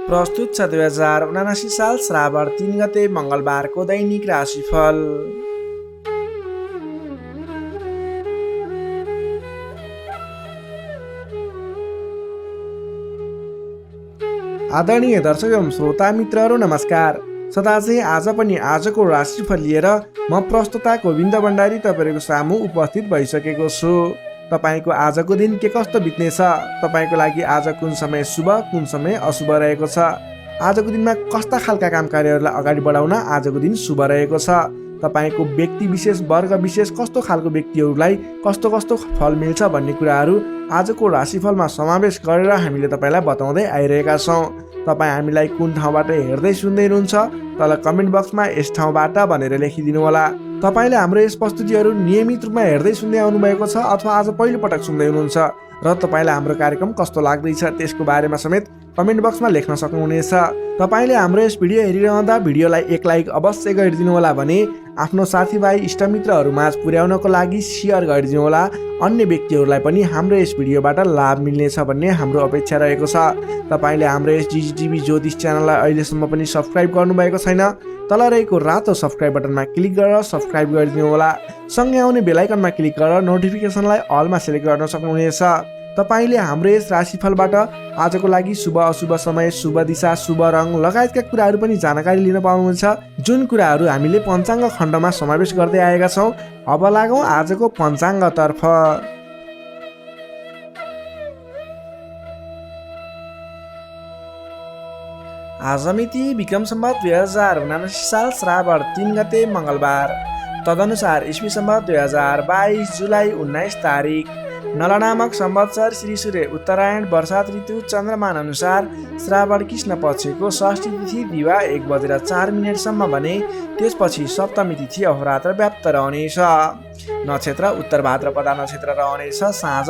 प्रस्तुत छ 2079 साल श्रावण 3 गते मङ्गलबारको दैनिक राशिफल। आदरणीय दर्शक एवं श्रोता मित्रहरू नमस्कार। सदा चाहिँ आज पनि आजको राशिफल लिएर म प्रस्तुता गोविन्द भण्डारी तपाईँको सामु उपस्थित भइसकेको छु। तपाईँको आजको दिन के कस्तो बित्नेछ, तपाईँको लागि आज कुन समय शुभ कुन समय अशुभ रहेको छ, आजको दिनमा कस्ता खालका काम कार्यहरूलाई अगाडि बढाउन आजको दिन शुभ रहेको छ, तपाईँको व्यक्ति विशेष वर्ग विशेष कस्तो खालको व्यक्तिहरूलाई कस्तो कस्तो फल मिल्छ भन्ने कुराहरू आजको राशिफलमा समावेश गरेर हामीले तपाईँलाई बताउँदै आइरहेका छौँ। तपाईँ हामीलाई कुन ठाउँबाट हेर्दै सुन्दै हुनुहुन्छ तल कमेन्ट बक्समा यस ठाउँबाट भनेर लेखिदिनु होला। तपाईँले हाम्रो यस प्रस्तुतिहरू नियमित रूपमा हेर्दै सुन्दै आउनुभएको छ अथवा आज पहिलोपटक सुन्दै हुनुहुन्छ र तपाईँलाई हाम्रो कार्यक्रम कस्तो लाग्दैछ त्यसको बारेमा समेत कमेन्ट बक्समा लेख्न सक्नुहुनेछ। तपाईँले हाम्रो यस भिडियो हेरिरहँदा भिडियोलाई एक लाइक अवश्य गरिदिनु होला भने आफ्नो साथीभाइ इष्टमित्रहरूमाझ पुर्याउनको लागि सेयर गरिदिनु होला। अन्य व्यक्तिहरूलाई पनि हाम्रो यस भिडियोबाट लाभ मिल्नेछ भन्ने हाम्रो अपेक्षा रहेको छ। तपाईँले हाम्रो यस जिजिटिभी ज्योतिष च्यानललाई अहिलेसम्म पनि सब्सक्राइब गर्नुभएको छैन, तल रहेको रातो सब्सक्राइब बटनमा क्लिक गरेर सब्सक्राइब गरिदिनु होला। सँगै आउने बेलायकनमा क्लिक गरेर नोटिफिकेसनलाई अलमा सेलेक्ट गर्न सक्नुहुनेछ। तपाईँले हाम्रो यस राशिफलबाट आजको लागि शुभ अशुभ समय, शुभ दिशा, शुभ रङ लगायतका कुराहरू पनि जानकारी लिन पाउनुहुन्छ, जुन कुराहरू हामीले पञ्चाङ्ग खण्डमा समावेश गर्दै आएका छौँ। अब लागौँ आजको पञ्चाङ्गतर्फ। आज मिति विक्रम सम्वत 2079 साल श्रावण 3 गते मङ्गलबार, तदनुसार इस्वी सम्वत 2022 जुलाई 19 तारिक, नल नामक संवत्सर श्री सूर्य उत्तरायण वर्षात ऋतु चन्द्रमान अनुसार श्रावण कृष्ण पक्षको षष्ठी तिथि दिवा 1:04 भने त्यसपछि सप्तमी तिथि अहोरात्र व्याप्त रहनेछ। नक्षत्र उत्तर भाद्रपदा नक्षत्र रहनेछ। साँझ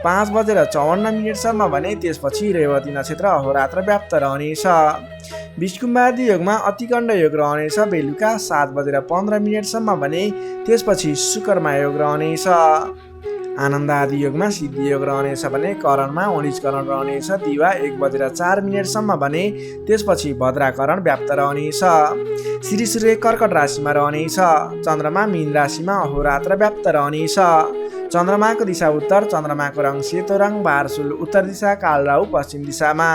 5:54 भने त्यसपछि रेवती नक्षत्र अहोरात्र व्याप्त रहनेछ। विषकुम्भादी योगमा अतिकण्ड योग रहनेछ। बेलुका 7:15 भने त्यसपछि शुक्रमा योग रहनेछ। आनन्द आदि योगमा सिद्धि योग रहनेछ भने करणमा अणिजकरण रहनेछ। दिवा 1:04 भने त्यसपछि भद्राकरण व्याप्त रहनेछ। श्री सूर्य कर्कट राशिमा रहनेछ। चन्द्रमा मीन राशिमा अहोरात्र व्याप्त रहनेछ। चन्द्रमाको दिशा उत्तर, चन्द्रमाको रङ सेतो रङ, बारसुल उत्तर दिशा, कालराहु पश्चिम दिशामा।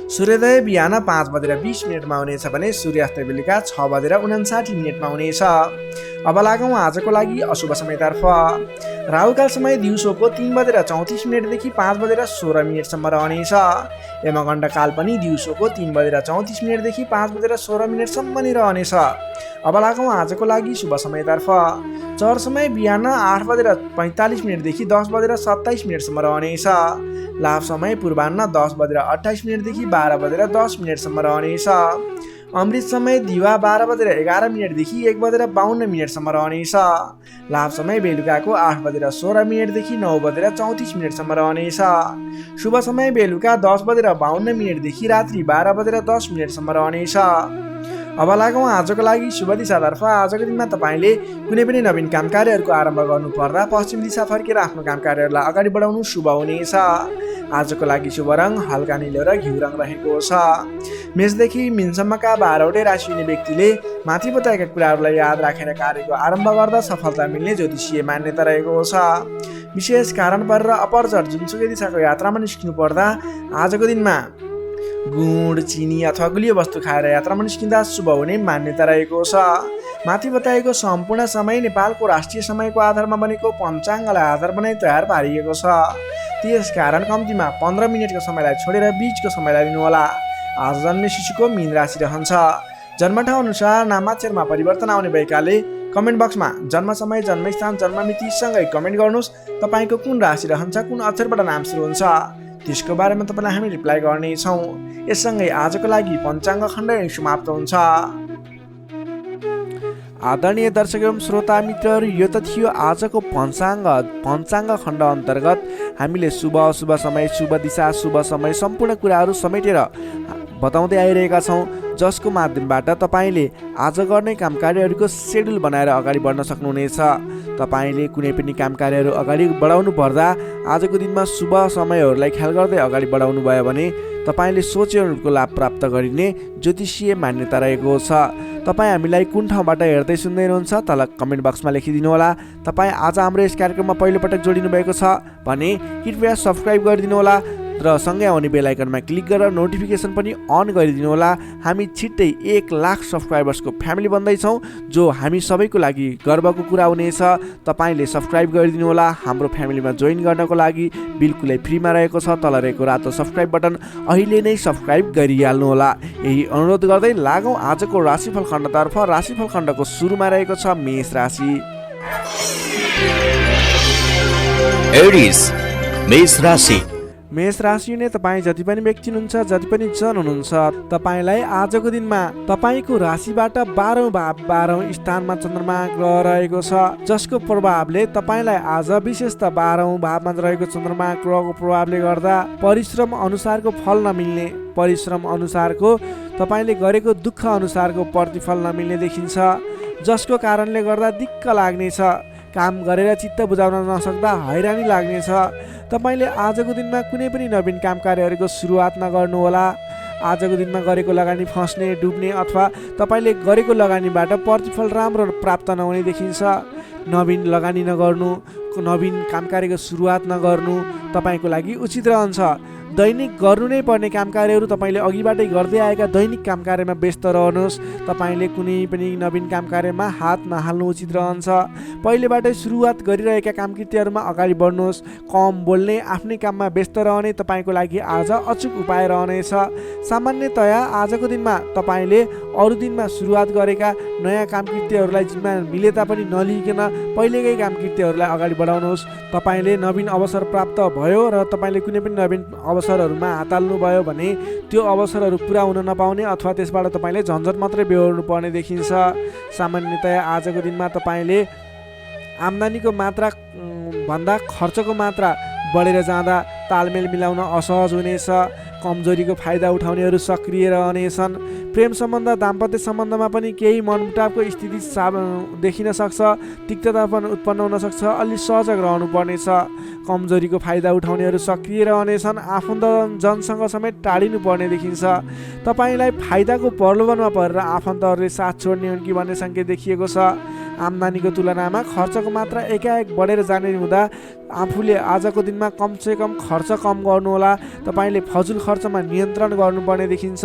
सूर्योदय बिहान 5:20 हुनेछ भने सूर्यास्त बेलुका 6:59 हुनेछ। अब लागौँ आजको लागि अशुभ समयतर्फ। राहुकाल समय दिउँसोको 3:34 देखि 5:16 रहनेछ। यमगण्ड काल पनि दिउँसोको 3:34 देखि 5:16 नै रहनेछ। अब लागौँ आजको लागि शुभ समयतर्फ। चर समय बिहान 8:45 देखि 10:27 रहनेछ। लाभ समय पूर्वाह्न 10:28 देखि 12:10 रहनेछ। अमृत समय दिवा 12:11 देखि 1:52 रहनेछ। लाभ समय बेलुकाको 8:16 देखि 9:34 रहनेछ। शुभ समय बेलुका 10:52 देखि रात्रि 12:10 रहनेछ। अब लागौँ आजको लागि शुभ दिशातर्फ। आजको दिनमा तपाईँले कुनै पनि नवीन काम कार्यहरूको आरम्भ गर्नुपर्दा पश्चिम दिशा फर्केर आफ्नो काम कार्यहरूलाई अगाडि बढाउनु शुभ हुनेछ। आजको लागि शुभ रङ हल्का निलो र घिउ रङ रहेको छ। मेषदेखि मीनसम्मका 12वटै राशि हुने व्यक्तिले माथि बताएका कुराहरूलाई याद राखेर कार्यको आरम्भ गर्दा सफलता मिल्ने ज्योतिषीय मान्यता रहेको छ। विशेष कारण परेर अपरचर जुनसुकै दिशाको यात्रामा निस्किनु पर्दा आजको दिनमा गुड, चिनी अथवा गुलियो वस्तु खाएर यात्रामा निस्किँदा शुभ हुने मान्यता रहेको छ। माथि बताएको सम्पूर्ण समय नेपालको राष्ट्रिय समयको आधारमा बनेको पञ्चाङ्गलाई आधार बनाई तयार पारिएको छ। त्यसकारण कम्तीमा 15 मिनटको समयलाई छोडेर बीचको समयलाई लिनुहोला। आज जन्मे शिशुको मीन राशि रहन्छ। जन्मठाउँ अनुसार नामाक्षरमा परिवर्तन आउने भएकाले कमेन्ट बक्समा जन्म समय, जन्मस्थान, जन्ममिति सँगै कमेन्ट गर्नुहोस्। तपाईँको कुन राशि रहन्छ, कुन अक्षरबाट नाम सुरु हुन्छ त्यसको बारेमा तपाईँलाई हामी रिप्लाई गर्नेछौँ। यससँगै आजको लागि पञ्चाङ्ग खण्ड समाप्त हुन्छ। आदरणीय दर्शक एवं श्रोता मित्रहरू, यो त थियो आजको पञ्चाङ्ग खण्ड अन्तर्गत हामीले शुभ अशुभ समय, शुभ दिशा, शुभ समय सम्पूर्ण कुराहरू समेटेर बताउँदै आइरहेका छौँ, जसको माध्यमबाट तपाईँले आज गर्ने काम कार्यहरूको सेड्युल बनाएर अगाडि बढ्न सक्नुहुनेछ। तपाईँले कुनै पनि काम कार्यहरू अगाडि बढाउनु पर्दा आजको दिनमा शुभ समयहरूलाई ख्याल गर्दै अगाडि बढाउनु भयो भने तपाईँले सोचे अनुरूपको लाभ प्राप्त गरिने ज्योतिषीय मान्यता रहेको छ। तपाईँ हामीलाई कुन ठाउँबाट हेर्दै सुन्दै हुनुहुन्छ तल कमेन्ट बक्समा लेखिदिनुहोला। तपाईँ आज हाम्रो यस कार्यक्रममा पहिलोपटक जोडिनु भएको छ भने कृपया सब्सक्राइब गरिदिनुहोला र सँगै आउने बेल आइकनमा क्लिक गरेर नोटिफिकेसन पनि अन गरिदिनुहोला। हामी छिट्टै 1 लाख सब्सक्राइबर्सको फ्यामिली बन्दैछौँ, जो हामी सबैको लागि गर्वको कुरा हुनेछ। तपाईँले सब्सक्राइब गरिदिनुहोला। हाम्रो फ्यामिलीमा जोइन गर्नको लागि बिल्कुलै फ्रीमा रहेको छ, तल रहेको रातो सब्सक्राइब बटन अहिले नै सब्सक्राइब गरिहाल्नुहोला। यही अनुरोध गर्दै लागौँ आजको राशिफल खण्डतर्फ। राशिफल खण्डको सुरुमा रहेको छ मेष राशि। एरिस मेष राशि। मेष राशि नै तपाईँ जति पनि व्यक्ति हुनुहुन्छ, जति पनि जन हुनुहुन्छ, तपाईँलाई आजको दिनमा तपाईँको राशिबाट 12औं भाव 12औं स्थानमा चन्द्रमा ग्रह रहेको छ, जसको प्रभावले तपाईँलाई आज विशेषतः 12औं भावमा रहेको चन्द्रमा ग्रहको प्रभावले गर्दा परिश्रम अनुसारको फल नमिल्ने, परिश्रम अनुसारको तपाईँले गरेको दुःख अनुसारको प्रतिफल नमिल्ने देखिन्छ, जसको कारणले गर्दा दिक्क लाग्नेछ। काम गरेर चित्त बुझाउन नसक्दा हैरानी लाग्नेछ। तपाईँले आजको दिनमा कुनै पनि नवीन काम कार्यहरूको सुरुवात नगर्नुहोला। आजको दिनमा गरेको लगानी फस्ने, डुब्ने अथवा तपाईँले गरेको लगानीबाट प्रतिफल राम्रो प्राप्त नहुने देखिन्छ। नवीन लगानी नगर्नु, नवीन काम कार्यको सुरुवात नगर्नु तपाईँको लागि उचित रहन्छ। दैनिक गर्नु नै पर्ने काम कार्यहरू तपाईँले अघिबाटै गर्दै आएका दैनिक काम कार्यमा व्यस्त रहनुहोस्। तपाईँले कुनै पनि नवीन काम कार्यमा हात नहाल्नु उचित रहन्छ। पहिलेबाटै सुरुवात गरिरहेका काम कृत्यहरूमा अगाडि बढ्नुहोस्। कम बोल्ने, आफ्नै काममा व्यस्त रहने तपाईँको लागि आज अचुक उपाय रहनेछ। सामान्यतया आजको दिनमा तपाईँले अरू दिनमा सुरुवात गरेका नयाँ काम कृत्यहरूलाई जिम्मा मिले तापनि नलिइकन पहिलेकै काम कृत्यहरूलाई अगाडि बढाउनुहोस्। तपाईँले नवीन अवसर प्राप्त भयो र तपाईँले कुनै पनि नवीन अवसरहरूमा हात हाल्नुभयो भने त्यो अवसरहरू पुरा हुन नपाउने अथवा त्यसबाट तपाईँले झन्झट मात्रै बेहोर्नु पर्ने देखिन्छ। सामान्यतया आजको दिनमा तपाईँले आम्दानीको मात्रा भन्दा खर्चको मात्रा बढेर जाँदा तालमेल मिलाउन असहज हुनेछ। कमजोरीको फाइदा उठाउनेहरू सक्रिय रहनेछन्। प्रेम सम्बन्ध, दाम्पत्य सम्बन्धमा पनि केही मनमुटावको स्थिति देखिन सक्छ, तिक्तता पनि उत्पन्न हुन सक्छ। अलि सजग रहनु पर्नेछ। कमजोरीको फाइदा उठाउनेहरू सक्रिय रहनेछन्। आफन्त जनसँग समेत टाढिनु पर्ने देखिन्छ। तपाईँलाई फाइदाको प्रलोभनमा परेर आफन्तहरूले साथ छोड्ने हुन् कि भन्ने सङ्केत देखिएको छ। आम्दानीको तुलनामा खर्चको मात्रा एकाएक बढेर जाने हुँदा आफूले आजको दिनमा कमसेकम खर्च कम गर्नुहोला। तपाईँले फजुल खर्चमा नियन्त्रण गर्नुपर्ने देखिन्छ।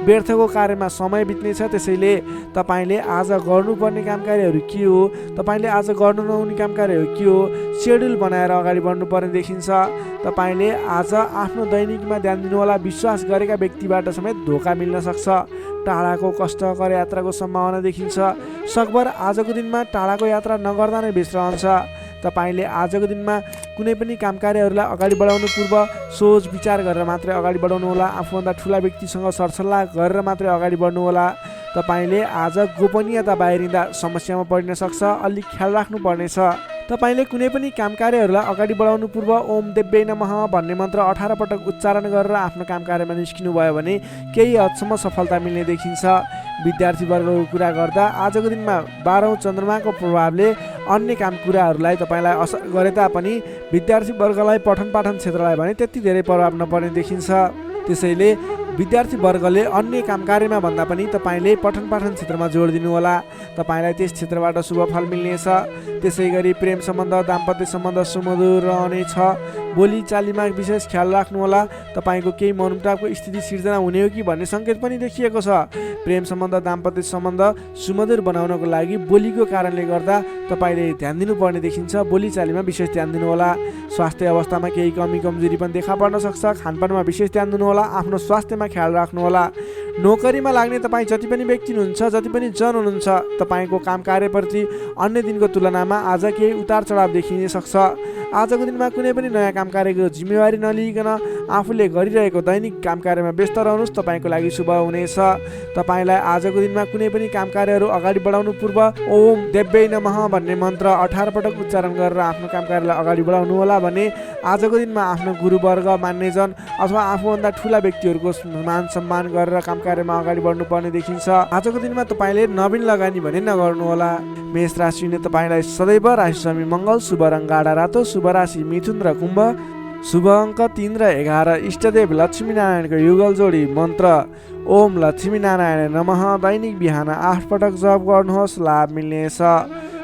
व्यर्थको कार्यमा समय बित्नेछ, त्यसैले तपाईँले आज गर्नुपर्ने काम कार्यहरू के हो, तपाईँले आज गर्नु नहुने काम कार्यहरू के हो, सेड्युल बनाएर अगाडि बढ्नुपर्ने देखिन्छ। तपाईँले आज आफ्नो दैनिकमा ध्यान दिनुहोला। विश्वास गरेका व्यक्तिबाट समेत धोका मिल्न सक्छ। टाढाको कष्टकर यात्राको सम्भावना देखिन्छ। सकभर आजको दिनमा टाढाको यात्रा नगर्दा नै बेस रहन्छ। तपाईँले आजको दिनमा कुनै पनि काम कार्यहरूलाई अगाडि बढाउनु पूर्व सोच विचार गरेर मात्रै अगाडि बढाउनुहोला। आफूभन्दा ठुला व्यक्तिसँग सरसल्लाह गरेर मात्रै अगाडि बढ्नुहोला। तपाईँले आज गोपनीयता बाहिरिँदा समस्यामा पर्न सक्छ, अलिक ख्याल राख्नुपर्नेछ। तपाईँले कुनै पनि काम कार्यहरूलाई अगाडि बढाउनु पूर्व ओम देव्यै नमः भन्ने मन्त्र 18 पटक उच्चारण गरेर आफ्नो काम कार्यमा निस्किनु भयो भने केही हदसम्म सफलता मिल्ने देखिन्छ। विद्यार्थीवर्गको कुरा गर्दा आजको दिनमा 12औं चन्द्रमाको प्रभावले अन्य काम कुराहरूलाई तपाईँलाई असर गरे तापनि विद्यार्थीवर्गलाई पठन पाठन क्षेत्रलाई भने त्यति धेरै प्रभाव नपर्ने देखिन्छ। त्यसैले विद्यार्थीवर्गले अन्य काम कार्यमा भन्दा पनि तपाईँले पठन पाठन क्षेत्रमा जोड दिनुहोला। तपाईँलाई त्यस क्षेत्रबाट शुभ फल मिल्नेछ। त्यसै गरी प्रेम सम्बन्ध, दाम्पत्य सम्बन्ध सुमधुर रहनेछ। बोली चालीमा विशेष ख्याल राख्नुहोला। तपाईँको केही मनमुटावको स्थिति सिर्जना हुने हो कि भन्ने सङ्केत पनि देखिएको छ। प्रेम सम्बन्ध, दाम्पत्य सम्बन्ध सुमधुर बनाउनको लागि बोलीको कारणले गर्दा तपाईँले ध्यान दिनुपर्ने देखिन्छ। बोली चालीमा विशेष ध्यान दिनुहोला। स्वास्थ्य अवस्थामा केही कमी कमजोरी पनि देखा पर्न सक्छ। खानपानमा विशेष ध्यान दिनुहोला। आफ्नो स्वास्थ्यमा ख्याल राख्नुहोला। नोकरीमा लाग्ने तपाईँ जति पनि व्यक्ति हुनुहुन्छ, जति पनि जन हुनुहुन्छ, तपाईँको काम कार्यप्रति अन्य दिनको तुलनामा आज केही उतार चढाव देखिन सक्छ। आजको दिनमा कुनै पनि नयाँ काम कार्यको जिम्मेवारी नलिइकन आफूले गरिरहेको दैनिक काम कार्यमा व्यस्त रहनुहोस्, तपाईँको लागि शुभ हुनेछ। तपाईँलाई आजको दिनमा कुनै पनि काम कार्यहरू अगाडि बढाउनु पूर्व ओम देव्यै नमः भन्ने मन्त्र 18 पटक उच्चारण गरेर आफ्नो काम कार्यलाई अगाडि बढाउनु होला भने आजको दिनमा आफ्नो गुरुवर्ग, मान्यजन अथवा आफूभन्दा ठुला व्यक्तिहरूको मान सम्मान गरेर काम कार्यमा अगाडि बढ्नुपर्ने देखिन्छ। आजको दिनमा तपाईँले नवीन लगानी भने नगर्नुहोला। मेष राशिले तपाईँलाई सदैव राशि स्वामी मङ्गल, शुभ रङ गाढा रातो, शुभ राशि मिथुन र कुम्भ, शुभ अङ्क 3 र 11, इष्टदेव लक्ष्मीनारायणको युगल जोडी मन्त्र ओम लक्ष्मीनारायण नमः दैनिक बिहान 8 पटक जप गर्नुहोस्, लाभ मिल्नेछ।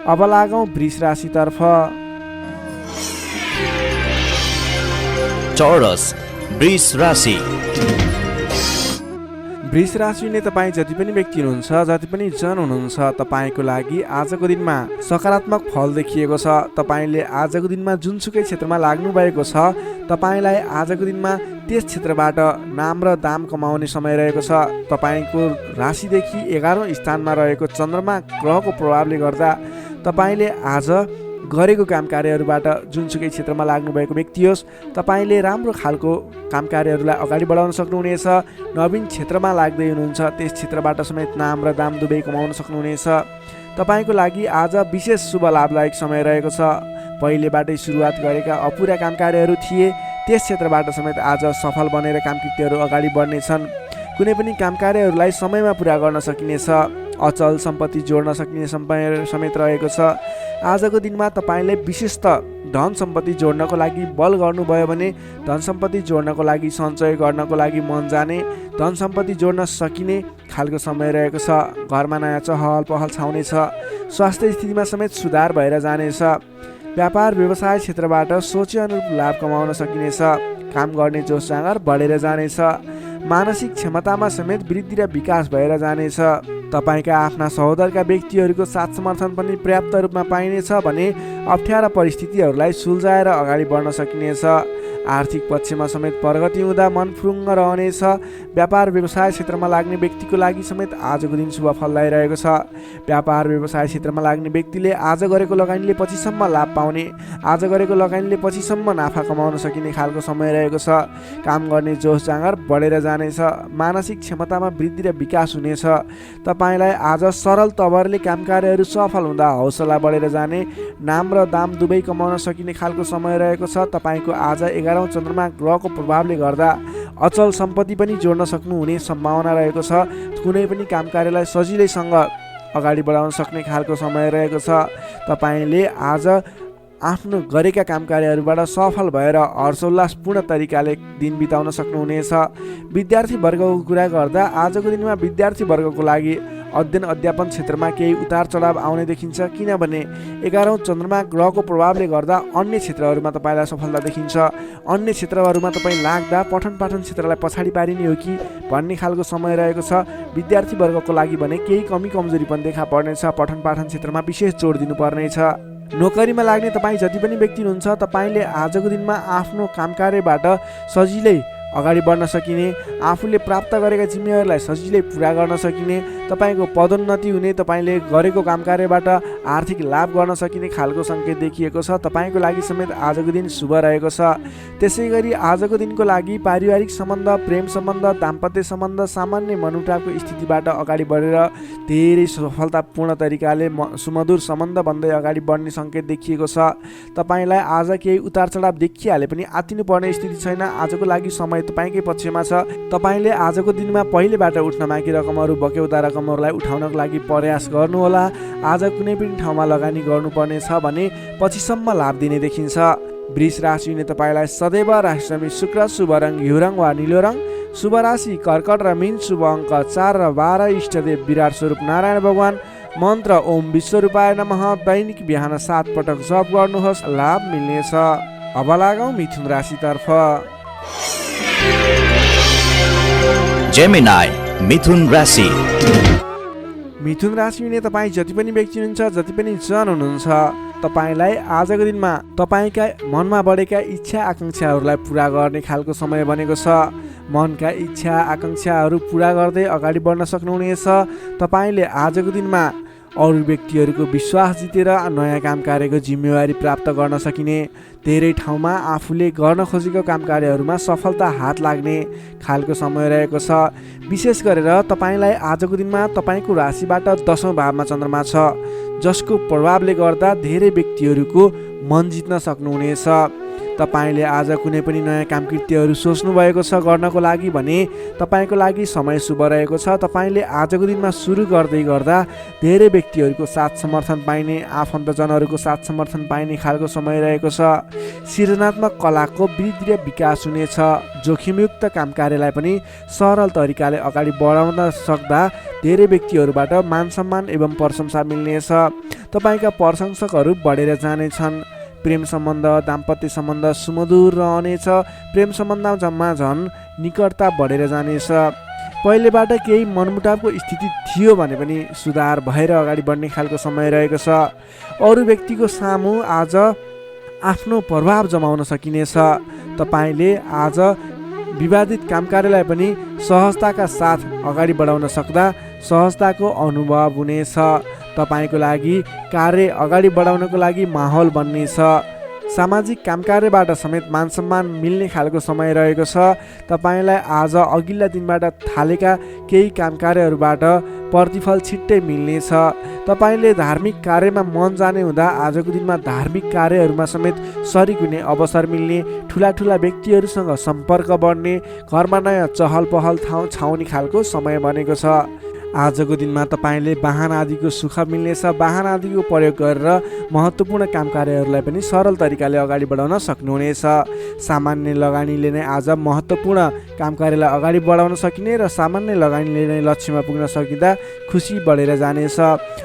अब लागौँ वृष राशितर्फ। चौरस वृष राशि। वृष राशिले तपाईँ जति पनि व्यक्ति हुनुहुन्छ, जति पनि जन हुनुहुन्छ, तपाईँको लागि आजको दिनमा सकारात्मक फल देखिएको छ। तपाईँले आजको दिनमा जुनसुकै क्षेत्रमा लाग्नु भएको छ, तपाईँलाई आजको दिनमा त्यस क्षेत्रबाट नाम र दाम कमाउने समय रहेको छ। तपाईँको राशिदेखि 11औं स्थानमा रहेको चन्द्रमा ग्रहको प्रभावले गर्दा तपाईँले आज गरेको काम कार्यहरूबाट जुनसुकै क्षेत्रमा लाग्नुभएको व्यक्ति होस्, तपाईँले राम्रो खालको काम कार्यहरूलाई अगाडि बढाउन सक्नुहुनेछ। नवीन क्षेत्रमा लाग्दै हुनुहुन्छ, त्यस क्षेत्रबाट समेत नाम र दाम दुवै कमाउन सक्नुहुनेछ। तपाईँको लागि आज विशेष शुभ लाभदायक समय रहेको छ। पहिलेबाटै सुरुवात गरेका अपुरा काम कार्यहरू थिए, त्यस क्षेत्रबाट समेत आज सफल बनेर कामकृत्यहरू अगाडि बढ्नेछन्। कुनै पनि काम कार्यहरूलाई समयमा पुरा गर्न सकिनेछ। अचल सम्पत्ति जोड्न सकिने समय समेत रहेको छ। आजको दिनमा तपाईँले विशेषतः धन सम्पत्ति जोड्नको लागि बल गर्नुभयो भने धन सम्पत्ति जोड्नको लागि सञ्चय गर्नको लागि मन जाने, धन सम्पत्ति जोड्न सकिने खालको समय रहेको छ। घरमा नयाँ चहल पहल छाउनेछ। स्वास्थ्य स्थितिमा समेत सुधार भएर जानेछ। व्यापार व्यवसाय क्षेत्रबाट सोचे अनुरूप लाभ कमाउन सकिनेछ। काम गर्ने जोस जाँगर बढेर जानेछ। मानसिक क्षमतामा समेत वृद्धि र विकास भएर जानेछ। तपाईँका आफ्ना सहोदरका व्यक्तिहरूको साथ समर्थन पनि पर्याप्त रूपमा पाइनेछ भने अप्ठ्यारा परिस्थितिहरूलाई सुल्झाएर अगाडि बढ्न सकिनेछ। आर्थिक पक्षमा समेत प्रगति हुँदा मन फुरुङ्ग रहनेछ। व्यापार व्यवसाय क्षेत्रमा लाग्ने व्यक्तिको लागि समेत आजको दिन शुभ फलदायी रहेको छ। व्यापार व्यवसाय क्षेत्रमा लाग्ने व्यक्तिले आज गरेको लगानीले पछिसम्म लाभ पाउने, आज गरेको लगानीले पछिसम्म नाफा कमाउन सकिने खालको समय रहेको छ। काम गर्ने जोस जाँगर बढेर जानेछ। मानसिक क्षमतामा वृद्धि र विकास हुनेछ। तपाईँलाई आज सरल तवरले काम कार्यहरू सफल हुँदा हौसला बढेर जाने, नाम र दाम दुवै कमाउन सकिने खालको समय रहेको छ। तपाईँको आज 11औं चन्द्रमा ग्रहको प्रभावले गर्दा अचल सम्पत्ति पनि जोड्न सक्नुहुने सम्भावना रहेको छ। कुनै पनि काम कार्यलाई सजिलैसँग अगाडि बढाउन सक्ने खालको समय रहेको छ। तपाईँले आज आफ्नो गरेका काम कार्यहरूबाट सफल भएर हर्षोल्लासपूर्ण तरिकाले दिन बिताउन सक्नुहुनेछ। विद्यार्थी वर्गको कुरा गर्दा आजको दिनमा विद्यार्थी वर्गको लागि अध्ययन अध्यापन क्षेत्रमा केही उतार चढाव आउने देखिन्छ। किनभने 11औं चन्द्रमा ग्रहको प्रभावले गर्दा अन्य क्षेत्रहरूमा तपाईँलाई सफलता देखिन्छ। अन्य क्षेत्रहरूमा तपाईँ लाग्दा पठन पाठन क्षेत्रलाई पछाडि पारिने हो कि भन्ने खालको समय रहेको छ। विद्यार्थी वर्गको लागि भने केही कमी कमजोरी पनि देखा पर्नेछ। पठन पाठन क्षेत्रमा विशेष जोड दिनुपर्नेछ। नोकरीमा लाग्ने तपाईँ जति पनि व्यक्ति हुनुहुन्छ, तपाईँले आजको दिनमा आफ्नो काम कार्यबाट सजिलै अगाडि बढ्न सकिने, आफूले प्राप्त गरेका जिम्मेवारीलाई सजिलै पुरा गर्न सकिने, तपाईँको पदोन्नति हुने, तपाईँले गरेको काम कार्यबाट आर्थिक लाभ गर्न सकिने खालको सङ्केत देखिएको छ। तपाईँको लागि समेत आजको दिन शुभ रहेको छ। त्यसै गरी आजको दिनको लागि पारिवारिक सम्बन्ध, प्रेम सम्बन्ध, दाम्पत्य सम्बन्ध सामान्य मनमुटावको स्थितिबाट अगाडि बढेर धेरै सफलतापूर्ण तरिकाले सुमधुर सम्बन्ध बन्दै अगाडि बढ्ने सङ्केत देखिएको छ। तपाईँलाई आज केही उतार चढाव देखिहाले पनि आत्तिनुपर्ने स्थिति छैन। आजको लागि समय तपाईँकै पक्षमा छ। तपाईँले आजको दिनमा पहिलेबाट उठ्न बाँकी रकमहरू, बक्यौता रकमहरूलाई उठाउनको लागि प्रयास गर्नुहोला। आज कुनै पनि ठाउँमा लगानी गर्नुपर्ने छ भने पछिसम्म लाभ दिने देखिन्छ। वृष राशिले तपाईँलाई सदैव राशि स्वामी शुक्र, शुभ रङ घिउ रङ वा निलो रङ, शुभ राशि कर्कट र मीन, शुभ अङ्क 4 र 12, इष्टदेव विराट स्वरूप नारायण भगवान, मन्त्र ओम विश्वरूपाय नमः दैनिक बिहान 7 पटक जप गर्नुहोस्, लाभ मिल्नेछ। अब लागौँ मिथुन राशितर्फ। जेमिनाई मिथुन राशि। मिथुन राशिले तपाईँ जति पनि व्यक्ति हुनुहुन्छ, जति पनि जन हुनुहुन्छ, तपाईँलाई आजको दिनमा तपाईँका मनमा बढेका इच्छा आकाङ्क्षाहरूलाई पुरा गर्ने खालको समय बनेको छ। मनका इच्छा आकाङ्क्षाहरू पुरा गर्दै अगाडि बढ्न सक्नुहुनेछ। तपाईँले आजको दिनमा अरू व्यक्तिहरूको विश्वास जितेर नयाँ काम कार्यको जिम्मेवारी प्राप्त गर्न सकिने, धेरै ठाउँमा आफूले गर्न खोजेको काम कार्यहरूमा सफलता हात लाग्ने खालको समय रहेको छ। विशेष गरेर तपाईँलाई आजको दिनमा तपाईँको राशिबाट 10औं भावमा चन्द्रमा छ, जसको प्रभावले गर्दा धेरै व्यक्तिहरूको मन जित्न सक्नुहुनेछ। तपाईँले आज कुनै पनि नयाँ काम कृत्यहरू सोच्नु भएको छ गर्नको लागि भने तपाईँको लागि समय शुभ रहेको छ। तपाईँले आजको दिनमा सुरु गर्दै गर्दा धेरै व्यक्तिहरूको साथ समर्थन पाइने, आफन्तजनहरूको साथ समर्थन पाइने खालको समय रहेको छ। सृजनात्मक कलाको वृद्धि र विकास हुनेछ। जोखिमयुक्त काम कार्यलाई पनि सरल तरिकाले अगाडि बढाउन सक्दा धेरै व्यक्तिहरूबाट मान सम्मान एवं प्रशंसा मिल्नेछ। तपाईँका प्रशंसकहरू बढेर जानेछन्। प्रेम सम्बन्ध, दाम्पत्य सम्बन्ध सुमधुर रहनेछ। प्रेम सम्बन्धमा झन् निकटता बढेर जानेछ। पहिलेबाट केही मनमुटावको स्थिति थियो भने पनि सुधार भएर अगाडि बढ्ने खालको समय रहेको छ। अरू व्यक्तिको सामु आज आफ्नो प्रभाव जमाउन सकिनेछ। तपाईँले आज विवादित काम कार्यलाई पनि सहजताका साथ अगाडि बढाउन सक्दा सहजताको अनुभव हुनेछ। तपाईँको लागि कार्य अगाडि बढाउनको लागि माहौल बन्नेछ। सामाजिक काम कार्यबाट समेत मान सम्मान मिल्ने खालको समय रहेको छ। तपाईँलाई आज अघिल्ला दिनबाट थालेका केही काम कार्यहरूबाट प्रतिफल छिट्टै मिल्नेछ। तपाईँले धार्मिक कार्यमा मन जाने हुँदा आजको दिनमा धार्मिक कार्यहरूमा समेत सरिक हुने अवसर मिल्ने, ठुला ठुला व्यक्तिहरूसँग सम्पर्क बढ्ने, घरमा नयाँ चहल पहल छाउने खालको समय बनेको छ। आजको दिनमा तपाईँले वाहन आदिको सुख मिल्नेछ। वाहन आदिको प्रयोग गरेर महत्त्वपूर्ण काम कार्यहरूलाई पनि सरल तरिकाले अगाडि बढाउन सक्नुहुनेछ। सामान्य लगानीले नै आज महत्त्वपूर्ण काम कार्यलाई अगाडि बढाउन सकिने र सामान्य लगानीले नै लक्ष्यमा पुग्न सकिँदा खुसी बढेर जानेछ।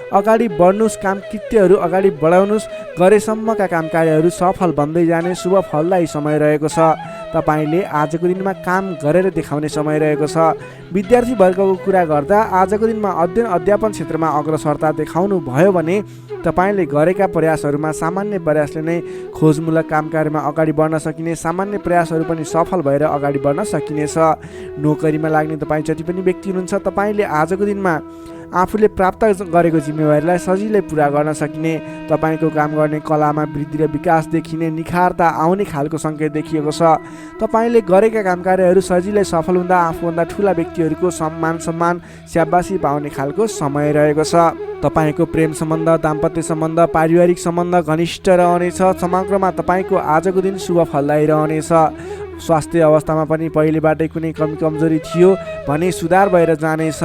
अगाडि बढ्नुहोस्, काम कृत्यहरू अगाडि बढाउनुहोस्, गरेसम्मका काम कार्यहरू सफल बन्दै जाने शुभ फलदायी समय रहेको छ। तपाईँले आजको दिनमा काम गरेर देखाउने समय रहेको छ। विद्यार्थी वर्गको कुरा गर्दा आजको दिनमा अध्ययन अध्यापन क्षेत्रमा अग्रसरता देखाउनु भयो भने तपाईँले गरेका प्रयासहरूमा सामान्य प्रयासले नै खोजमूलक काम कार्यमा अगाडि बढ्न सकिने, सामान्य प्रयासहरू पनि सफल भएर अगाडि बढ्न सकिनेछ। नोकरीमा लाग्ने तपाईँ जति पनि व्यक्ति हुनुहुन्छ, तपाईँले आजको दिनमा आफूले प्राप्त गरेको जिम्मेवारीलाई सजिलै पुरा गर्न सकिने, तपाईँको काम गर्ने कलामा वृद्धि र विकास देखिने, निखारता आउने खालको सङ्केत देखिएको छ। तपाईँले गरेका काम कार्यहरू सजिलै सफल हुँदा आफूभन्दा ठुला व्यक्तिहरूको सम्मान स्याबासी पाउने खालको समय रहेको छ। तपाईँको प्रेम सम्बन्ध, दाम्पत्य सम्बन्ध, पारिवारिक सम्बन्ध घनिष्ठ रहनेछ। समग्रमा तपाईँको आजको दिन शुभ फलदायी रहनेछ। स्वास्थ्य अवस्थामा पनि पहिलेबाटै कुनै कमी कमजोरी थियो भने सुधार भएर जानेछ।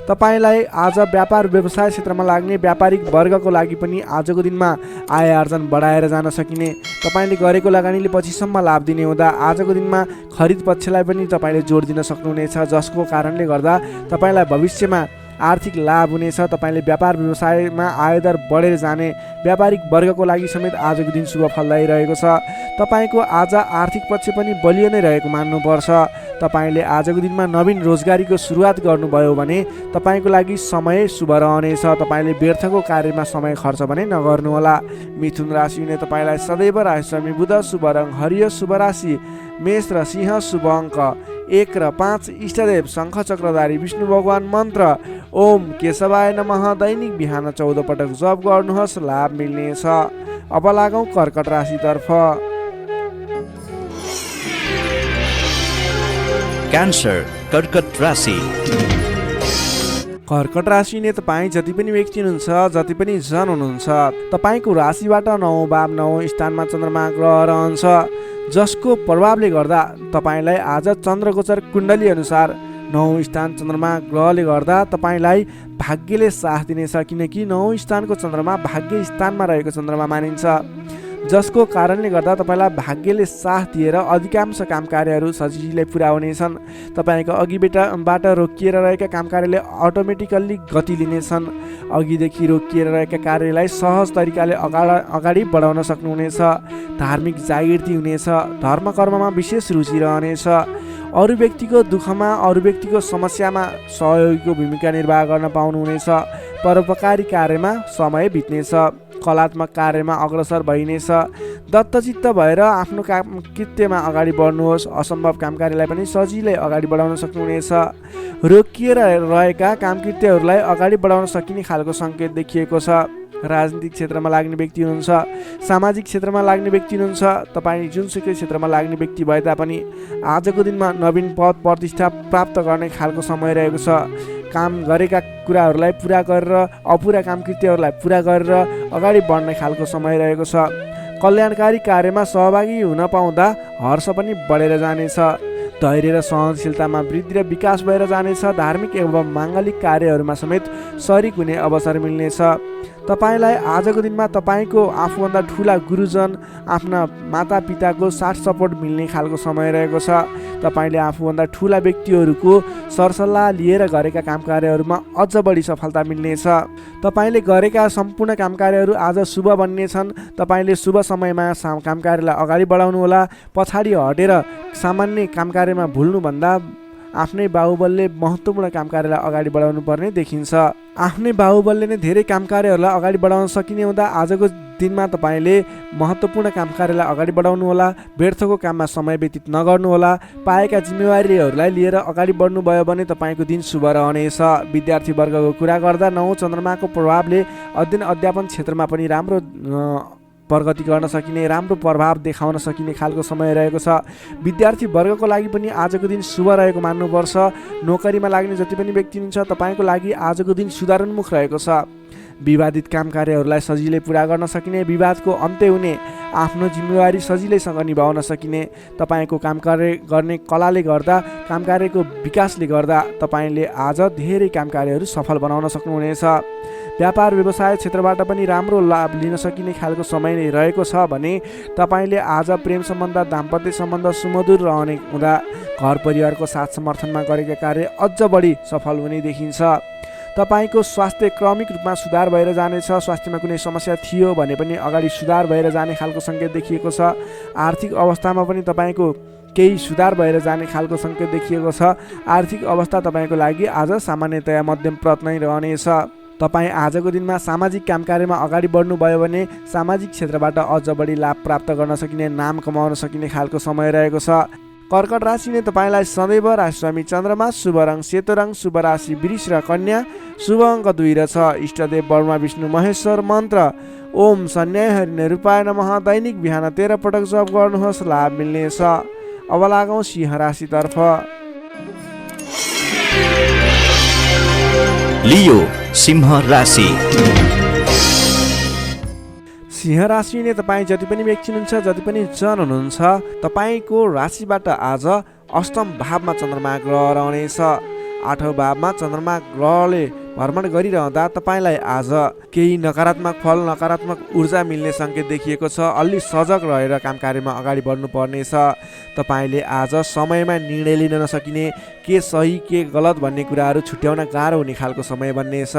तपाईँलाई आज व्यापार व्यवसाय क्षेत्रमा लाग्ने व्यापारिक वर्गको लागि पनि आजको दिनमा आय आर्जन बढाएर जान सकिने, तपाईँले गरेको लगानीले पछिसम्म लाभ दिने हुँदा आजको दिनमा खरिद पक्षलाई पनि तपाईँले जोड दिन सक्नुहुनेछ, जसको कारणले गर्दा तपाईँलाई भविष्यमा आर्थिक लाभ हुनेछ। तपाईँले व्यापार व्यवसायमा आयदर बढेर जाने, व्यापारिक वर्गको लागि समेत आजको दिन शुभ फलदायी रहेको छ। तपाईँको आज आर्थिक पक्ष पनि बलियो नै रहेको मान्नुपर्छ। तपाईँले आजको दिनमा नवीन रोजगारीको सुरुवात गर्नुभयो भने तपाईँको लागि समय शुभ रहनेछ। तपाईँले व्यर्थको कार्यमा समय खर्च भने नगर्नुहोला। मिथुन राशिले तपाईँलाई सदैव रहस्यमी बुध, शुभ रङ हरियो, शुभ राशि मेष र सिंह, शुभ अङ्क 1 र 5, इष्टदेव शङ्ख चक्रधारी विष्णु भगवान, मन्त्र ओम केशवाय नमः। दैनिक बिहान 14 पटक जप गर्नुहोस्, लाभ मिल्नेछ। अब लागौँ कर्कट राशितर्फ। क्यान्सर, कर्कट राशि। कर्कट राशि नै तपाईँ जति पनि व्यक्ति हुनुहुन्छ, जति पनि जन हुनुहुन्छ, तपाईँको राशिबाट 9औं भाव 9औं स्थानमा चन्द्रमा ग्रह रहन्छ, जसको प्रभावले गर्दा तपाईँलाई आज चन्द्रगोचर कुण्डली अनुसार 9औं स्थान चन्द्रमा ग्रहले गर्दा तपाईँलाई भाग्यले साथ दिनेछ। किनकि 9औं स्थानको चन्द्रमा भाग्य स्थानमा रहेको चन्द्रमा मानिन्छ, जसको कारणले गर्दा तपाईँलाई भाग्यले साथ दिएर अधिकांश काम कार्यहरू सजिलै पुरा हुनेछन्। तपाईँको अघिबाट रोकिएर रहेका काम कार्यले अटोमेटिकल्ली गति लिनेछन्। अघिदेखि रोकिएर रहेका कार्यलाई सहज तरिकाले अगाडि बढाउन सक्नुहुनेछ। धार्मिक जागृति हुनेछ। धर्म कर्ममा विशेष रुचि रहनेछ। अरू व्यक्तिको दुःखमा, अरू व्यक्तिको समस्यामा सहयोगीको भूमिका निर्वाह गर्न पाउनुहुनेछ। परोपकारी कार्यमा समय बित्नेछ। कलात्मक कार्यमा अग्रसर भइनेछ। दत्तचित्त भएर आफ्नो काम कृत्यमा अगाडि बढ्नुहोस्। असम्भव कामकार्यलाई पनि सजिलै अगाडि बढाउन सक्नुहुनेछ। रोकिएर रहेका कामकृत्यहरूलाई अगाडि बढाउन सकिने खालको सङ्केत देखिएको छ। राजनीतिक क्षेत्रमा लाग्ने व्यक्ति हुनुहुन्छ, सामाजिक क्षेत्रमा लाग्ने व्यक्ति हुनुहुन्छ, तपाईँ जुनसुकै क्षेत्रमा लाग्ने व्यक्ति भए तापनि आजको दिनमा नवीन पद प्रतिष्ठा प्राप्त गर्ने खालको समय रहेको छ। काम गरेका कुराहरूलाई पुरा गरेर अपुरा कामकृत्यहरूलाई पुरा गरेर अगाडि बढ्ने खालको समय रहेको छ। कल्याणकारी कार्यमा सहभागी हुन पाउँदा हर्ष पनि बढेर जानेछ। धैर्य र सहनशीलतामा वृद्धि र विकास भएर जानेछ। धार्मिक एवं माङ्गलिक कार्यहरूमा समेत शरिक हुने अवसर मिल्नेछ। तपाईँलाई आजको दिनमा तपाईँको आफूभन्दा ठुला गुरुजन, आफ्ना मातापिताको साथ सपोर्ट मिल्ने खालको समय रहेको छ। तपाईँले आफूभन्दा ठुला व्यक्तिहरूको सरसल्लाह लिएर गरेका काम कार्यहरूमा अझ बढी सफलता मिल्नेछ। तपाईँले गरेका सम्पूर्ण काम कार्यहरू आज शुभ बन्नेछन्। तपाईँले शुभ समयमा काम कार्यलाई अगाडि बढाउनुहोला। पछाडि हटेर सामान्य काम कार्यमा भुल्नुभन्दा आफ्नै बाहुबलले महत्त्वपूर्ण काम कार्यलाई अगाडि बढाउनु पर्ने देखिन्छ। आफ्नै बाहुबलले नै धेरै काम कार्यहरूलाई अगाडि बढाउन सकिने हुँदा आजको दिनमा तपाईँले महत्त्वपूर्ण काम कार्यलाई अगाडि बढाउनुहोला। व्यर्थको काममा समय व्यतीत नगर्नुहोला। पाएका जिम्मेवारीहरूलाई लिएर अगाडि बढ्नुभयो भने तपाईँको दिन शुभ रहनेछ। विद्यार्थी वर्गको कुरा गर्दा 9 चन्द्रमाको प्रभावले अध्ययन अध्यापन क्षेत्रमा पनि राम्रो प्रगति गर्न सकिने, राम्रो प्रभाव देखाउन सकिने खालको समय रहेको छ। विद्यार्थी वर्गको लागि पनि आजको दिन शुभ रहेको मान्नुपर्छ। नोकरीमा लाग्ने जति पनि व्यक्ति हुनुहुन्छ तपाईँको लागि आजको दिन सुधारोन्मुख रहेको छ। विवादित काम कार्यहरूलाई सजिलै पुरा गर्न सकिने, विवादको अन्त्य हुने, आफ्नो जिम्मेवारी सजिलैसँग निभाउन सकिने, तपाईँको काम कार्य गर्ने कलाले गर्दा, काम कार्यको विकासले गर्दा तपाईँले आज धेरै काम कार्यहरू सफल बनाउन सक्नुहुनेछ। व्यापार व्यवसाय क्षेत्रबाट पनि राम्रो लाभ लिन सकिने खालको समय नै रहेको छ भने तपाईँले आज प्रेम सम्बन्ध, दाम्पत्य सम्बन्ध सुमधुर रहने हुँदा घर परिवारको साथ समर्थनमा गरेका कार्य अझ बढी सफल हुने देखिन्छ। तपाईँको स्वास्थ्य क्रमिक रूपमा सुधार भएर जानेछ। स्वास्थ्यमा कुनै समस्या थियो भने पनि अगाडि सुधार भएर जाने खालको सङ्केत देखिएको छ। आर्थिक अवस्थामा पनि तपाईँको केही सुधार भएर जाने खालको सङ्केत देखिएको छ। आर्थिक अवस्था तपाईँको लागि आज सामान्यतया मध्यम प्रत नै रहनेछ। तपाईँ आजको दिनमा सामाजिक काम कार्यमा अगाडि बढ्नुभयो भने सामाजिक क्षेत्रबाट अझ बढी लाभ प्राप्त गर्न सकिने, नाम कमाउन सकिने खालको समय रहेको छ। कर्कट राशिले तपाईँलाई सदैव राशिस्वामी चन्द्रमा, शुभ रङ सेतो रङ, शुभ राशि वृष र कन्या, शुभ अङ्क 2 र 6। इष्टदेव ब्रह्मा विष्णु महेश्वर। मन्त्र ओम सन्याय हरिणे रूपाय नमः। दैनिक बिहान 13 पटक जप गर्नुहोस्, लाभ मिल्नेछ। अब लागौँ सिंह राशितर्फ। लियो सिंह राशि। सिंह राशि नै तपाईँ जति पनि व्यक्ति हुनुहुन्छ, जति पनि जन हुनुहुन्छ, तपाईँको राशिबाट आज अष्टम भावमा चन्द्रमा ग्रह रहनेछ। 8औं भावमा चन्द्रमा ग्रहले भ्रमण गरिरहँदा तपाईँलाई आज केही नकारात्मक फल, नकारात्मक ऊर्जा मिल्ने सङ्केत देखिएको छ। अलि सजग रहेर काम कार्यमा अगाडि बढ्नुपर्नेछ। तपाईँले आज समयमा निर्णय लिन नसकिने, के सही के गलत भन्ने कुराहरू छुट्याउन गाह्रो हुने खालको समय बन्नेछ।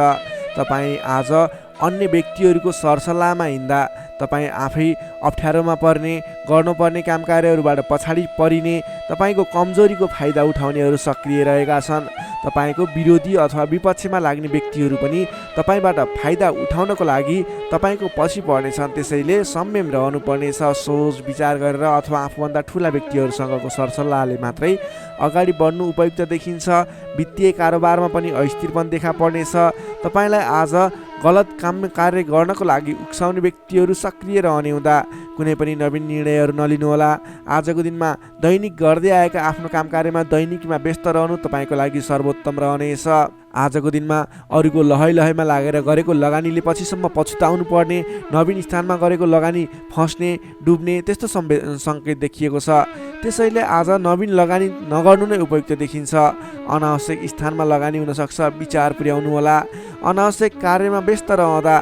तपाईँ आज अन्य व्यक्तिहरूको सरसल्लाहमा हिँड्दा तपाईँ आफै अप्ठ्यारोमा पर्ने, गर्नुपर्ने काम कार्यहरूबाट पछाडि परिने, तपाईँको कमजोरीको फाइदा उठाउनेहरू सक्रिय रहेका छन्। तपाईँको विरोधी अथवा विपक्षमा लाग्ने व्यक्तिहरू पनि तपाईँबाट फाइदा उठाउनको लागि तपाईँको पछि पर्नेछन्। त्यसैले संयम रहनुपर्नेछ। सोच विचार गरेर अथवा आफूभन्दा ठुला व्यक्तिहरूसँगको सरसल्लाहले मात्रै अगाडि बढ्नु उपयुक्त देखिन्छ। वित्तीय कारोबारमा पनि अस्थिरपन देखा पर्नेछ। तपाईँलाई आज गलत काम कार्य गर्नको लागि उक्साउने व्यक्तिहरू सक्रिय रहने हुँदा कुनै पनि नवीन निर्णयहरू नलिनुहोला। आजको दिनमा दैनिक गर्दै आएका आफ्नो काम कार्यमा दैनिकीमा व्यस्त रहनु तपाईँको लागि सर्वोत्तम रहनेछ। आजको दिनमा अरूको लहैमा लागेर गरेको लगानीले पछिसम्म पछुताउनु पर्ने, नवीन स्थानमा गरेको लगानी फस्ने, डुब्ने त्यस्तो सङ्केत देखिएको छ। त्यसैले आज नवीन लगानी नगर्नु नै उपयुक्त देखिन्छ। अनावश्यक स्थानमा लगानी हुनसक्छ, विचार पुर्याउनु होला। अनावश्यक कार्यमा व्यस्त रहँदा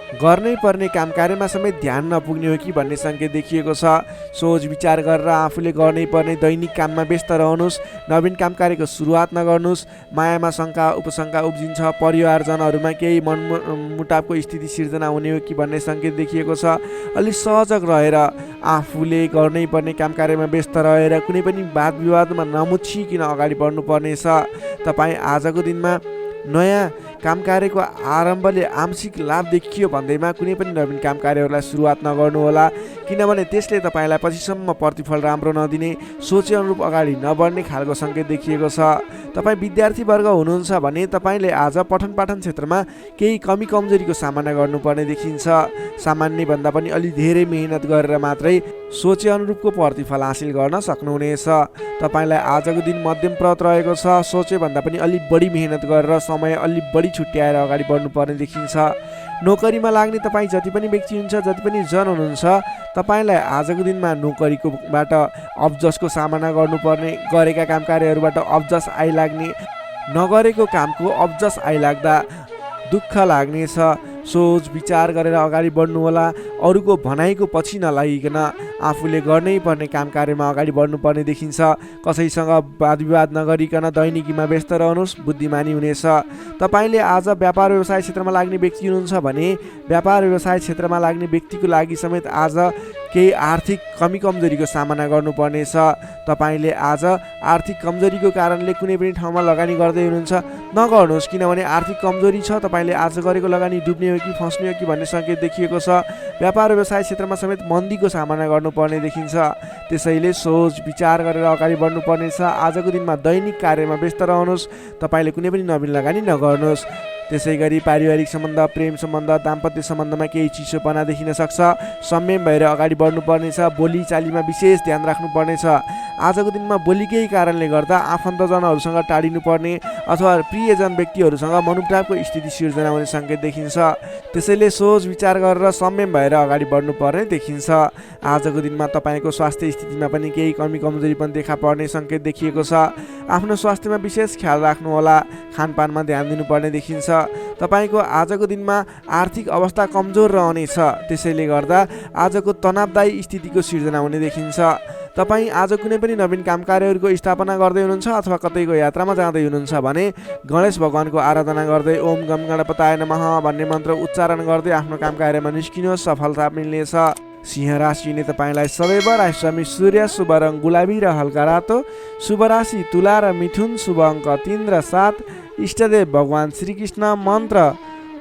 गर्नै पर्ने काम कार्यमा समेत ध्यान नपुग्ने हो कि भन्ने सङ्केत देखिएको छ। सोच विचार गरेर आफूले गर्नै पर्ने दैनिक काममा व्यस्त रहनुहोस्। नवीन काम कार्यको सुरुवात नगर्नुहोस्। मायामा शङ्का उपशङ्का उब्जिन्छ। परिवारजनहरूमा केही मनमुटावको स्थिति सिर्जना हुने हो कि भन्ने सङ्केत देखिएको छ। अलि सहजग रहेर आफूले गर्नै पर्ने काम कार्यमा व्यस्त रहेर कुनै पनि वाद विवादमा नमुछिकन अगाडि बढ्नुपर्नेछ। तपाईँ आजको दिनमा नयाँ काम कार्यको आरम्भले आंशिक लाभ देखियो भन्दैमा कुनै पनि नवीन काम कार्यहरूलाई सुरुवात नगर्नुहोला, किनभने त्यसले तपाईँलाई पछिसम्म प्रतिफल राम्रो नदिने, सोचे अनुरूप अगाडि नबढ्ने खालको सङ्केत देखिएको छ। तपाईँ विद्यार्थीवर्ग हुनुहुन्छ भने तपाईँले आज पठन पाठन क्षेत्रमा केही कमी कमजोरीको सामना गर्नुपर्ने देखिन्छ। सामान्यभन्दा पनि अलि धेरै मेहनत गरेर मात्रै सोचे अनुरूपको प्रतिफल हासिल गर्न सक्नुहुनेछ। तपाईँलाई आजको दिन मध्यमप्रद रहेको छ। सोचे भन्दा पनि अलि बढी मेहनत गरेर समय अलि बढी छुट्याएर अगाडि बढ्नुपर्ने देखिन्छ। नोकरीमा लाग्ने तपाईँ जति पनि व्यक्ति हुन्छ, जति पनि जन हुनुहुन्छ, तपाईँलाई आजको दिनमा नोकरीकोबाट अब्जसको सामना गर्नुपर्ने, गरेका काम कार्यहरूबाट अब्जस आइलाग्ने, नगरेको कामको अब्जस आइलाग्दा दुःख लाग्नेछ। सोच विचार गरेर अगाडि बढ्नुहोला। अरूको भनाइको पछि नलागिकन आफूले गर्नै पर्ने काम कार्यमा अगाडि बढ्नुपर्ने देखिन्छ। कसैसँग वाद विवाद नगरिकन दैनिकीमा व्यस्त रहनुहोस्, बुद्धिमानी हुनेछ। तपाईँले आज व्यापार व्यवसाय क्षेत्रमा लाग्ने व्यक्ति हुनुहुन्छ भने व्यापार व्यवसाय क्षेत्रमा लाग्ने व्यक्तिको लागि समेत आज केही आर्थिक कमी कमजोरीको सामना गर्नुपर्नेछ। तपाईँले आज आर्थिक कमजोरीको कारणले कुनै पनि ठाउँमा लगानी गर्दै हुनुहुन्छ, नगर्नुहोस्, किनभने आर्थिक कमजोरी छ। तपाईँले आज गरेको लगानी डुब्ने हो कि फस्ने हो कि भन्ने सङ्केत देखिएको छ। व्यापार व्यवसाय क्षेत्रमा समेत मन्दीको सामना गर्नुपर्ने देखिन्छ। त्यसैले सोच विचार गरेर अगाडि बढ्नुपर्नेछ। आजको दिनमा दैनिक कार्यमा व्यस्त रहनुहोस्। तपाईँले कुनै पनि नवीन लगानी नगर्नुहोस्। त्यसै गरी पारिवारिक सम्बन्ध, प्रेम सम्बन्ध, दाम्पत्य सम्बन्धमा केही चिसोपना देखिन सक्छ। संयम भएर अगाडि बढ्नुपर्नेछ। बोलीचालीमा विशेष ध्यान राख्नुपर्नेछ। आजको दिनमा बोलीकै कारणले गर्दा आफन्तजनहरूसँग टाढिनुपर्ने अथवा प्रियजन व्यक्तिहरूसँग मनमुटावको स्थिति सिर्जना हुने सङ्केत देखिन्छ। त्यसैले सोच विचार गरेर संयम भएर अगाडि बढ्नुपर्ने देखिन्छ। आजको दिनमा तपाईँको स्वास्थ्य स्थितिमा पनि केही कमी कमजोरी पनि देखा पर्ने सङ्केत देखिएको छ। आफ्नो स्वास्थ्यमा विशेष ख्याल राख्नुहोला। खानपानमा ध्यान दिनुपर्ने देखिन्छ। तपाईँको आजको दिनमा आर्थिक अवस्था कमजोर रहनेछ। त्यसैले गर्दा आजको तनावदायी स्थितिको सिर्जना हुने देखिन्छ। तपाईँ आज कुनै पनि नवीन काम कार्यहरूको स्थापना गर्दै हुनुहुन्छ अथवा कतैको यात्रामा जाँदै हुनुहुन्छ भने गणेश भगवानको आराधना गर्दै ओम गम गणपताय नमः भन्ने मन्त्र उच्चारण गर्दै आफ्नो काम कार्यमा निस्किनुहोस्, सफलता मिल्नेछ। सिंह राशिले तपाईँलाई सदैव राशिस्वामी सूर्य, शुभ रङ गुलाबी र हल्का रातो, शुभ राशि तुला र मिथुन, शुभ अङ्क 3 र 7, इष्टदेव भगवान श्रीकृष्ण, मन्त्र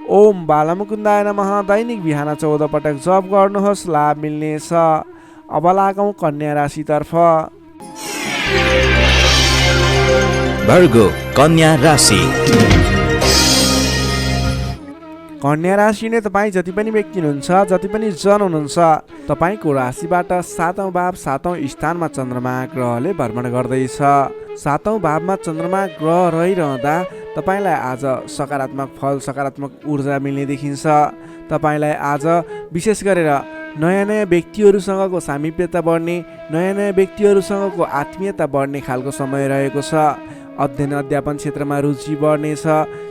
ओम बालमुकुन्दाय नमः। दैनिक बिहान 14 पटक जप गर्नुहोस्, लाभ मिल्नेछ। अब लागौँ कन्या राशितर्फ। भर्गो कन्या राशि। कन्या राशिले तपाईँ जति पनि व्यक्ति हुनुहुन्छ, जति पनि जन हुनुहुन्छ, तपाईँको राशिबाट 7औं भाव 7औं स्थानमा चन्द्रमा ग्रहले भ्रमण गर्दैछ। 7औं भावमा चन्द्रमा ग्रह रहिरहँदा तपाईँलाई आज सकारात्मक फल, सकारात्मक ऊर्जा मिल्ने देखिन्छ। तपाईँलाई आज विशेष गरेर नयाँ नयाँ व्यक्तिहरूसँगको सामिप्यता बढ्ने, नयाँ नयाँ व्यक्तिहरूसँगको आत्मीयता बढ्ने खालको समय रहेको छ। अध्ययन अध्यापन क्षेत्रमा रुचि बढ्नेछ।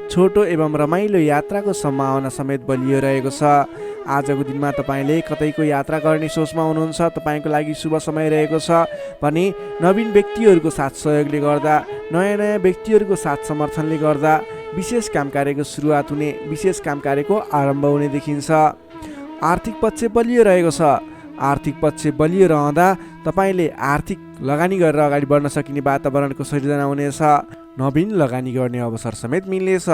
छोटो एवं रमाइलो यात्राको सम्भावना समेत बलियो रहेको छ। आजको दिनमा तपाईँले कतैको यात्रा गर्ने सोचमा हुनुहुन्छ, तपाईँको लागि शुभ समय रहेको छ भने नवीन व्यक्तिहरूको साथ सहयोगले गर्दा, नयाँ नयाँ व्यक्तिहरूको साथ समर्थनले गर्दा विशेष काम कार्यको सुरुवात हुने, विशेष काम कार्यको आरम्भ हुने देखिन्छ। आर्थिक पक्ष बलियो रहेको छ। आर्थिक पक्ष बलियो रहँदा तपाईँले आर्थिक लगानी गरेर अगाडि बढ्न सकिने वातावरणको सिर्जना हुनेछ। नवीन लगानी गर्ने अवसर समेत मिल्नेछ।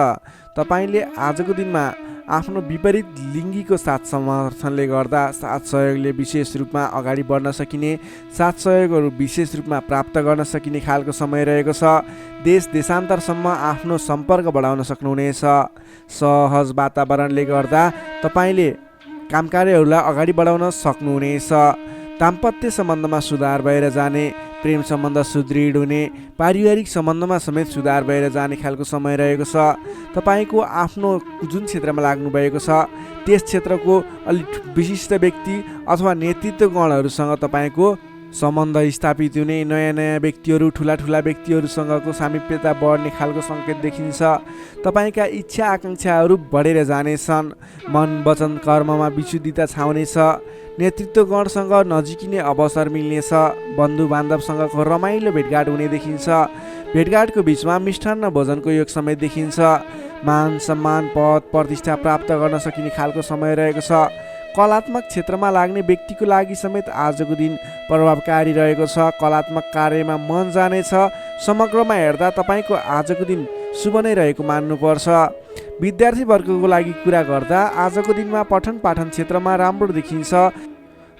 तपाईँले आजको दिनमा आफ्नो विपरीत लिङ्गीको साथ समर्थनले गर्दा साथ सहयोगले विशेष रूपमा अगाडि बढ्न सकिने, साथ सहयोगहरू विशेष रूपमा प्राप्त गर्न सकिने खालको समय रहेको छ। देश देशान्तरसम्म आफ्नो सम्पर्क बढाउन सक्नुहुनेछ। सहज वातावरणले गर्दा तपाईँले काम कार्यहरूलाई अगाडि बढाउन सक्नुहुनेछ। दाम्पत्य सम्बन्धमा सुधार भएर जाने, प्रेम सम्बन्ध सुदृढ हुने, पारिवारिक सम्बन्धमा समेत सुधार भएर जाने खालको समय रहेको छ। तपाईँको आफ्नो जुन क्षेत्रमा लाग्नुभएको छ त्यस क्षेत्रको अलिक विशिष्ट व्यक्ति अथवा नेतृत्वगणहरूसँग तपाईँको सम्बन्ध स्थापित हुने, नयाँ नयाँ व्यक्तिहरू, ठुला ठुला व्यक्तिहरूसँगको सामिप्यता बढ्ने खालको सङ्केत देखिन्छ। तपाईँका इच्छा आकाङ्क्षाहरू बढेर जानेछन्। मन वचन कर्ममा विशुद्धिता छाउनेछ। नेतृत्वगणसँग नजिकिने अवसर मिल्नेछ। बन्धु बान्धवसँगको रमाइलो भेटघाट हुने देखिन्छ। भेटघाटको बिचमा मिष्टान्न भोजनको योग समेत देखिन्छ। मान सम्मान पद प्रतिष्ठा प्राप्त गर्न सकिने खालको समय रहेको छ। कलात्मक क्षेत्रमा लाग्ने व्यक्तिको लागि समेत आजको दिन प्रभावकारी रहेको छ। कलात्मक कार्यमा मन जानेछ। समग्रमा हेर्दा तपाईँको आजको दिन शुभ नै रहेको मान्नुपर्छ। विद्यार्थी वर्गको लागि कुरा गर्दा आजको दिनमा पठन पाठन क्षेत्रमा राम्रो देखिन्छ।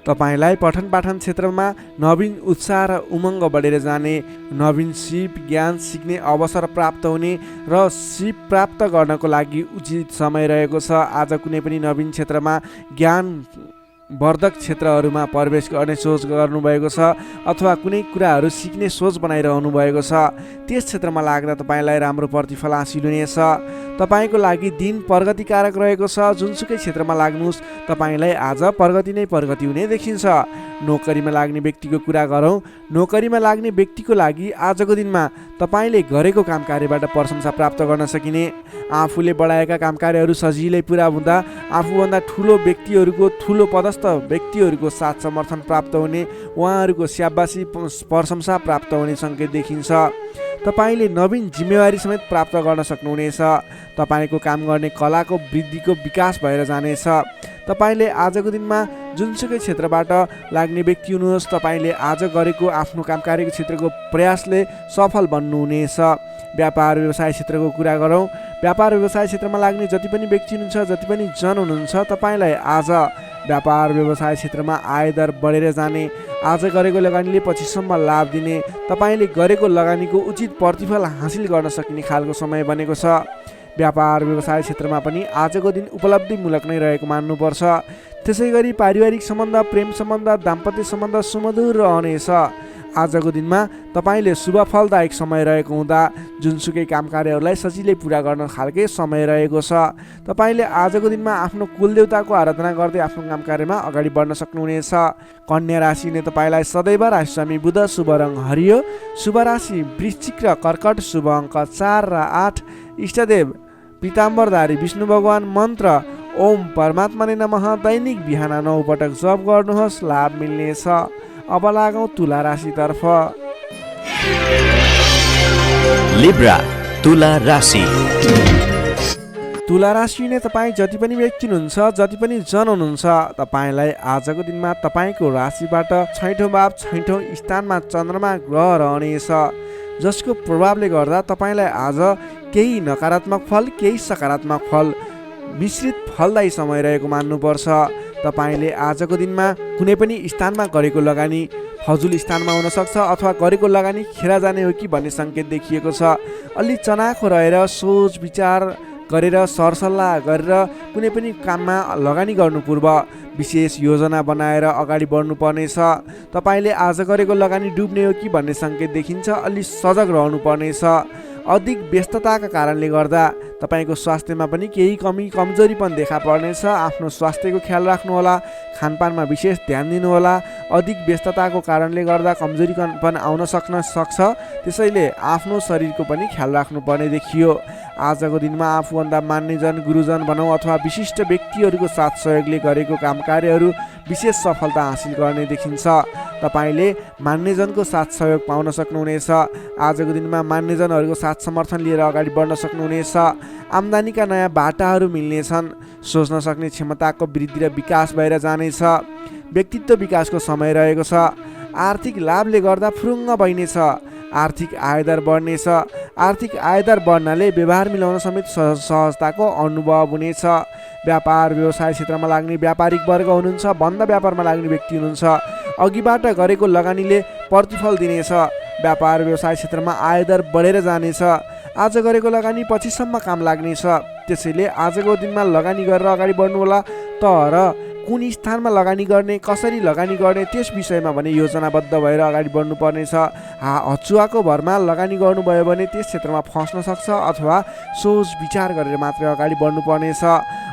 तपाईँलाई पठन पाठन क्षेत्रमा नवीन उत्साह र उमङ्ग बढेर जाने, नवीन सिप ज्ञान सिक्ने अवसर प्राप्त हुने र सिप प्राप्त गर्नको लागि उचित समय रहेको छ। आज कुनै पनि नवीन क्षेत्रमा ज्ञान वर्धक क्षेत्रहरूमा प्रवेश गर्ने सोच गर्नुभएको छ अथवा कुनै कुराहरू सिक्ने सोच बनाइरहनु भएको छ। त्यस क्षेत्रमा लाग्दा तपाईँलाई राम्रो प्रतिफल हासिल हुनेछ। तपाईँको लागि दिन प्रगतिकारक रहेको छ। जुनसुकै क्षेत्रमा लाग्नुहोस् तपाईँलाई आज प्रगति नै प्रगति हुने देखिन्छ। नोकरीमा लाग्ने व्यक्तिको कुरा गरौँ। नोकरीमा लाग्ने व्यक्तिको लागि आजको दिनमा तपाईँले गरेको काम कार्यबाट प्रशंसा प्राप्त गर्न सकिने, आफूले बढाएका काम कार्यहरू सजिलै पुरा हुँदा आफूभन्दा ठुलो व्यक्तिहरूको, ठुलो पदस्थ व्यक्तिहरूको साथ समर्थन प्राप्त हुने, उहाँहरूको स्याबासी प्रशंसा प्राप्त हुने सङ्केत देखिन्छ। तपाईँले नवीन जिम्मेवारी समेत प्राप्त गर्न सक्नुहुनेछ। तपाईँको काम गर्ने कलाको वृद्धिको विकास भएर जानेछ। तपाईँले आजको दिनमा जुनसुकै क्षेत्रबाट लाग्ने व्यक्ति हुनुहोस्, तपाईँले आज गरेको आफ्नो काम कार्यको क्षेत्रको प्रयासले सफल बन्नुहुनेछ। व्यापार व्यवसाय क्षेत्रको कुरा गरौँ। व्यापार व्यवसाय क्षेत्रमा लाग्ने जति पनि व्यक्ति हुनुहुन्छ, जति पनि जन हुनुहुन्छ, तपाईँलाई आज व्यापार व्यवसाय क्षेत्रमा आयदर बढेर जाने, आज गरेको लगानीले पछिसम्म लाभ दिने, तपाईँले गरेको लगानीको उचित प्रतिफल हासिल गर्न सकिने खालको समय बनेको छ। व्यापार व्यवसाय क्षेत्रमा पनि आजको दिन उपलब्धिमूलक नै रहेको मान्नुपर्छ। त्यसै गरी पारिवारिक सम्बन्ध, प्रेम सम्बन्ध, दाम्पत्य सम्बन्ध सुमधुर रहनेछ। आजको दिनमा तपाईँले शुभ फलदायक समय रहेको हुँदा जुनसुकै काम कार्यहरूलाई सजिलै पुरा गर्न खालके समय रहेको छ। तपाईँले आजको दिनमा आफ्नो कुलदेवताको आराधना गर्दै आफ्नो काम कार्यमा अगाडि बढ्न सक्नुहुनेछ। कन्या राशिले तपाईँलाई सदैव राशिस्वामी बुध, शुभ रङ हरियो, शुभ राशि वृश्चिक र कर्कट, शुभ अङ्क 4 र 8, इष्टदेव पीताम्बरधारी विष्णु भगवान, मन्त्र ओम परमात्मा नै नमः, दैनिक बिहान 9 पटक जप गर्नुहोस्, लाभ मिल्नेछ। अब लागौँ तुला राशितर्फ। लिब्रा तुला राशि। तुला राशि नै तपाईँ जति पनि व्यक्ति हुनुहुन्छ, जति पनि जन हुनुहुन्छ, तपाईँलाई आजको दिनमा तपाईँको राशिबाट 6औँ भाव 6औँ स्थानमा चन्द्रमा ग्रह रहनेछ, जसको प्रभावले गर्दा तपाईँलाई आज केही नकारात्मक फल, केही सकारात्मक फल मिश्रित फलदायी समय रहेको मान्नुपर्छ। तपाईँले आजको दिनमा कुनै पनि स्थानमा गरेको लगानी फजुल स्थानमा हुनसक्छ अथवा गरेको लगानी खेर जाने हो कि भन्ने सङ्केत देखिएको छ। अलि चनाखो रहेर सोच विचार गरेर सरसल्लाह गरेर कुनै पनि काममा लगानी गर्नु पूर्व विशेष योजना बनाएर अगाडि बढ्नुपर्नेछ। तपाईँले आज गरेको लगानी डुब्ने हो कि भन्ने सङ्केत देखिन्छ। अलि सजग रहनुपर्नेछ। अधिक व्यस्तताका कारणले गर्दा तपाईँको स्वास्थ्यमा पनि केही कमजोरी पनि देखा पर्नेछ। आफ्नो स्वास्थ्यको ख्याल राख्नुहोला, खानपानमा विशेष ध्यान दिनुहोला। अधिक व्यस्तताको कारणले गर्दा कमजोरी पनि आउन सक्छ, त्यसैले आफ्नो शरीरको पनि ख्याल राख्नुपर्ने देखियो। आजको दिनमा आफूभन्दा मान्यजन, गुरुजन भनौँ अथवा विशिष्ट व्यक्तिहरूको साथ सहयोगले गरेको काम कार्यहरू विशेष सफलता हासिल गर्ने देखिन्छ। तपाईँले मान्यजनको साथ सहयोग पाउन सक्नुहुनेछ। आजको दिनमा मान्यजनहरूको साथ समर्थन लिएर अगाडि बढ्न सक्नुहुनेछ। आम्दानीका नयाँ बाटाहरू मिल्नेछन्। सोच्न सक्ने क्षमताको वृद्धि र विकास भएर जानेछ। व्यक्तित्व विकासको समय रहेको छ। आर्थिक लाभले गर्दा फुरुङ्ग बहिनेछ। आर्थिक आयदर बढ्नेछ। आर्थिक आयदर बढ्नाले व्यवहार मिलाउन समेत सहजताको अनुभव हुनेछ। व्यापार व्यवसाय क्षेत्रमा लाग्ने व्यापारिक वर्ग हुनुहुन्छ, बन्द व्यापारमा लाग्ने व्यक्ति हुनुहुन्छ, अघिबाट गरेको लगानीले प्रतिफल दिनेछ। व्यापार व्यवसाय क्षेत्रमा आयदर बढेर जानेछ। आज गरेको लगानी पछिसम्म काम लाग्नेछ। त्यसैले आजको दिनमा लगानी गरेर अगाडि बढ्नु होला। तर कुन स्थानमा लगानी गर्ने, कसरी लगानी गर्ने, त्यस विषयमा भने योजनाबद्ध भएर अगाडि बढ्नु पर्नेछ। हचुवाको भरमा लगानी गर्नुभयो भने त्यस क्षेत्रमा फस्न सक्छ अथवा सोच विचार गरेर मात्रै अगाडि बढ्नु पर्नेछ।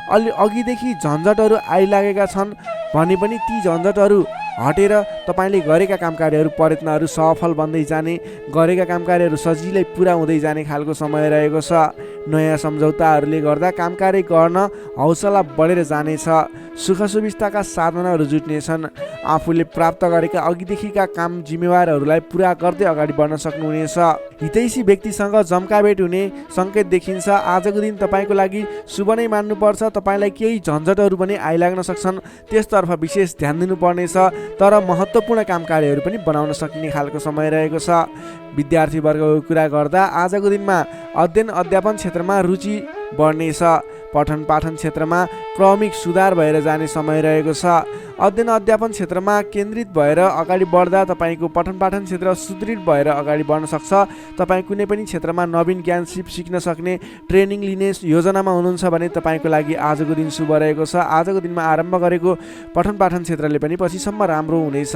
अलि अघिदेखि झन्झटहरू आइलागेका छन् भने पनि ती झन्झटहरू हटेर तपाईँले गरेका काम कार्यहरू, प्रयत्नहरू सफल बन्दै जाने, गरेका काम कार्यहरू सजिलै पुरा हुँदै जाने खालको समय रहेको छ। नयाँ सम्झौताहरूले गर्दा काम कार्य गर्न हौसला बढेर जानेछ। सुख सुविस्ताका साधनहरू जुट्नेछन्। आफूले प्राप्त गरेका अघिदेखिका काम जिम्मेवारहरूलाई पुरा गर्दै अगाडि बढ्न सक्नुहुनेछ। हितैषी व्यक्तिसँग जम्काभेट हुने सङ्केत देखिन्छ। आजको दिन तपाईँको लागि शुभ नै मान्नुपर्छ। तपाईँलाई केही झन्झटहरू पनि आइलाग्न सक्छन्, त्यसतर्फ विशेष ध्यान दिनुपर्नेछ। तर महत्त्वपूर्ण काम कार्यहरू पनि बनाउन सकिने खालको समय रहेको छ। विद्यार्थी वर्गको कुरा गर्दा आजको दिनमा अध्ययन अध्यापन क्षेत्रमा रुचि बढ्नेछ। पठन पाठन क्षेत्रमा क्रमिक सुधार भएर जाने समय रहेको छ। अध्ययन अध्यापन क्षेत्रमा केन्द्रित भएर अगाडि बढ्दा तपाईँको पठन पाठन क्षेत्र सुदृढ भएर अगाडि बढ्न सक्छ। तपाईँ कुनै पनि क्षेत्रमा नवीन ज्ञान सिक्न सक्ने, ट्रेनिङ लिने योजनामा हुनुहुन्छ भने तपाईँको लागि आजको दिन शुभ रहेको छ। आजको दिनमा आरम्भ गरेको पठन पाठन क्षेत्रले पनि पछिसम्म राम्रो हुनेछ।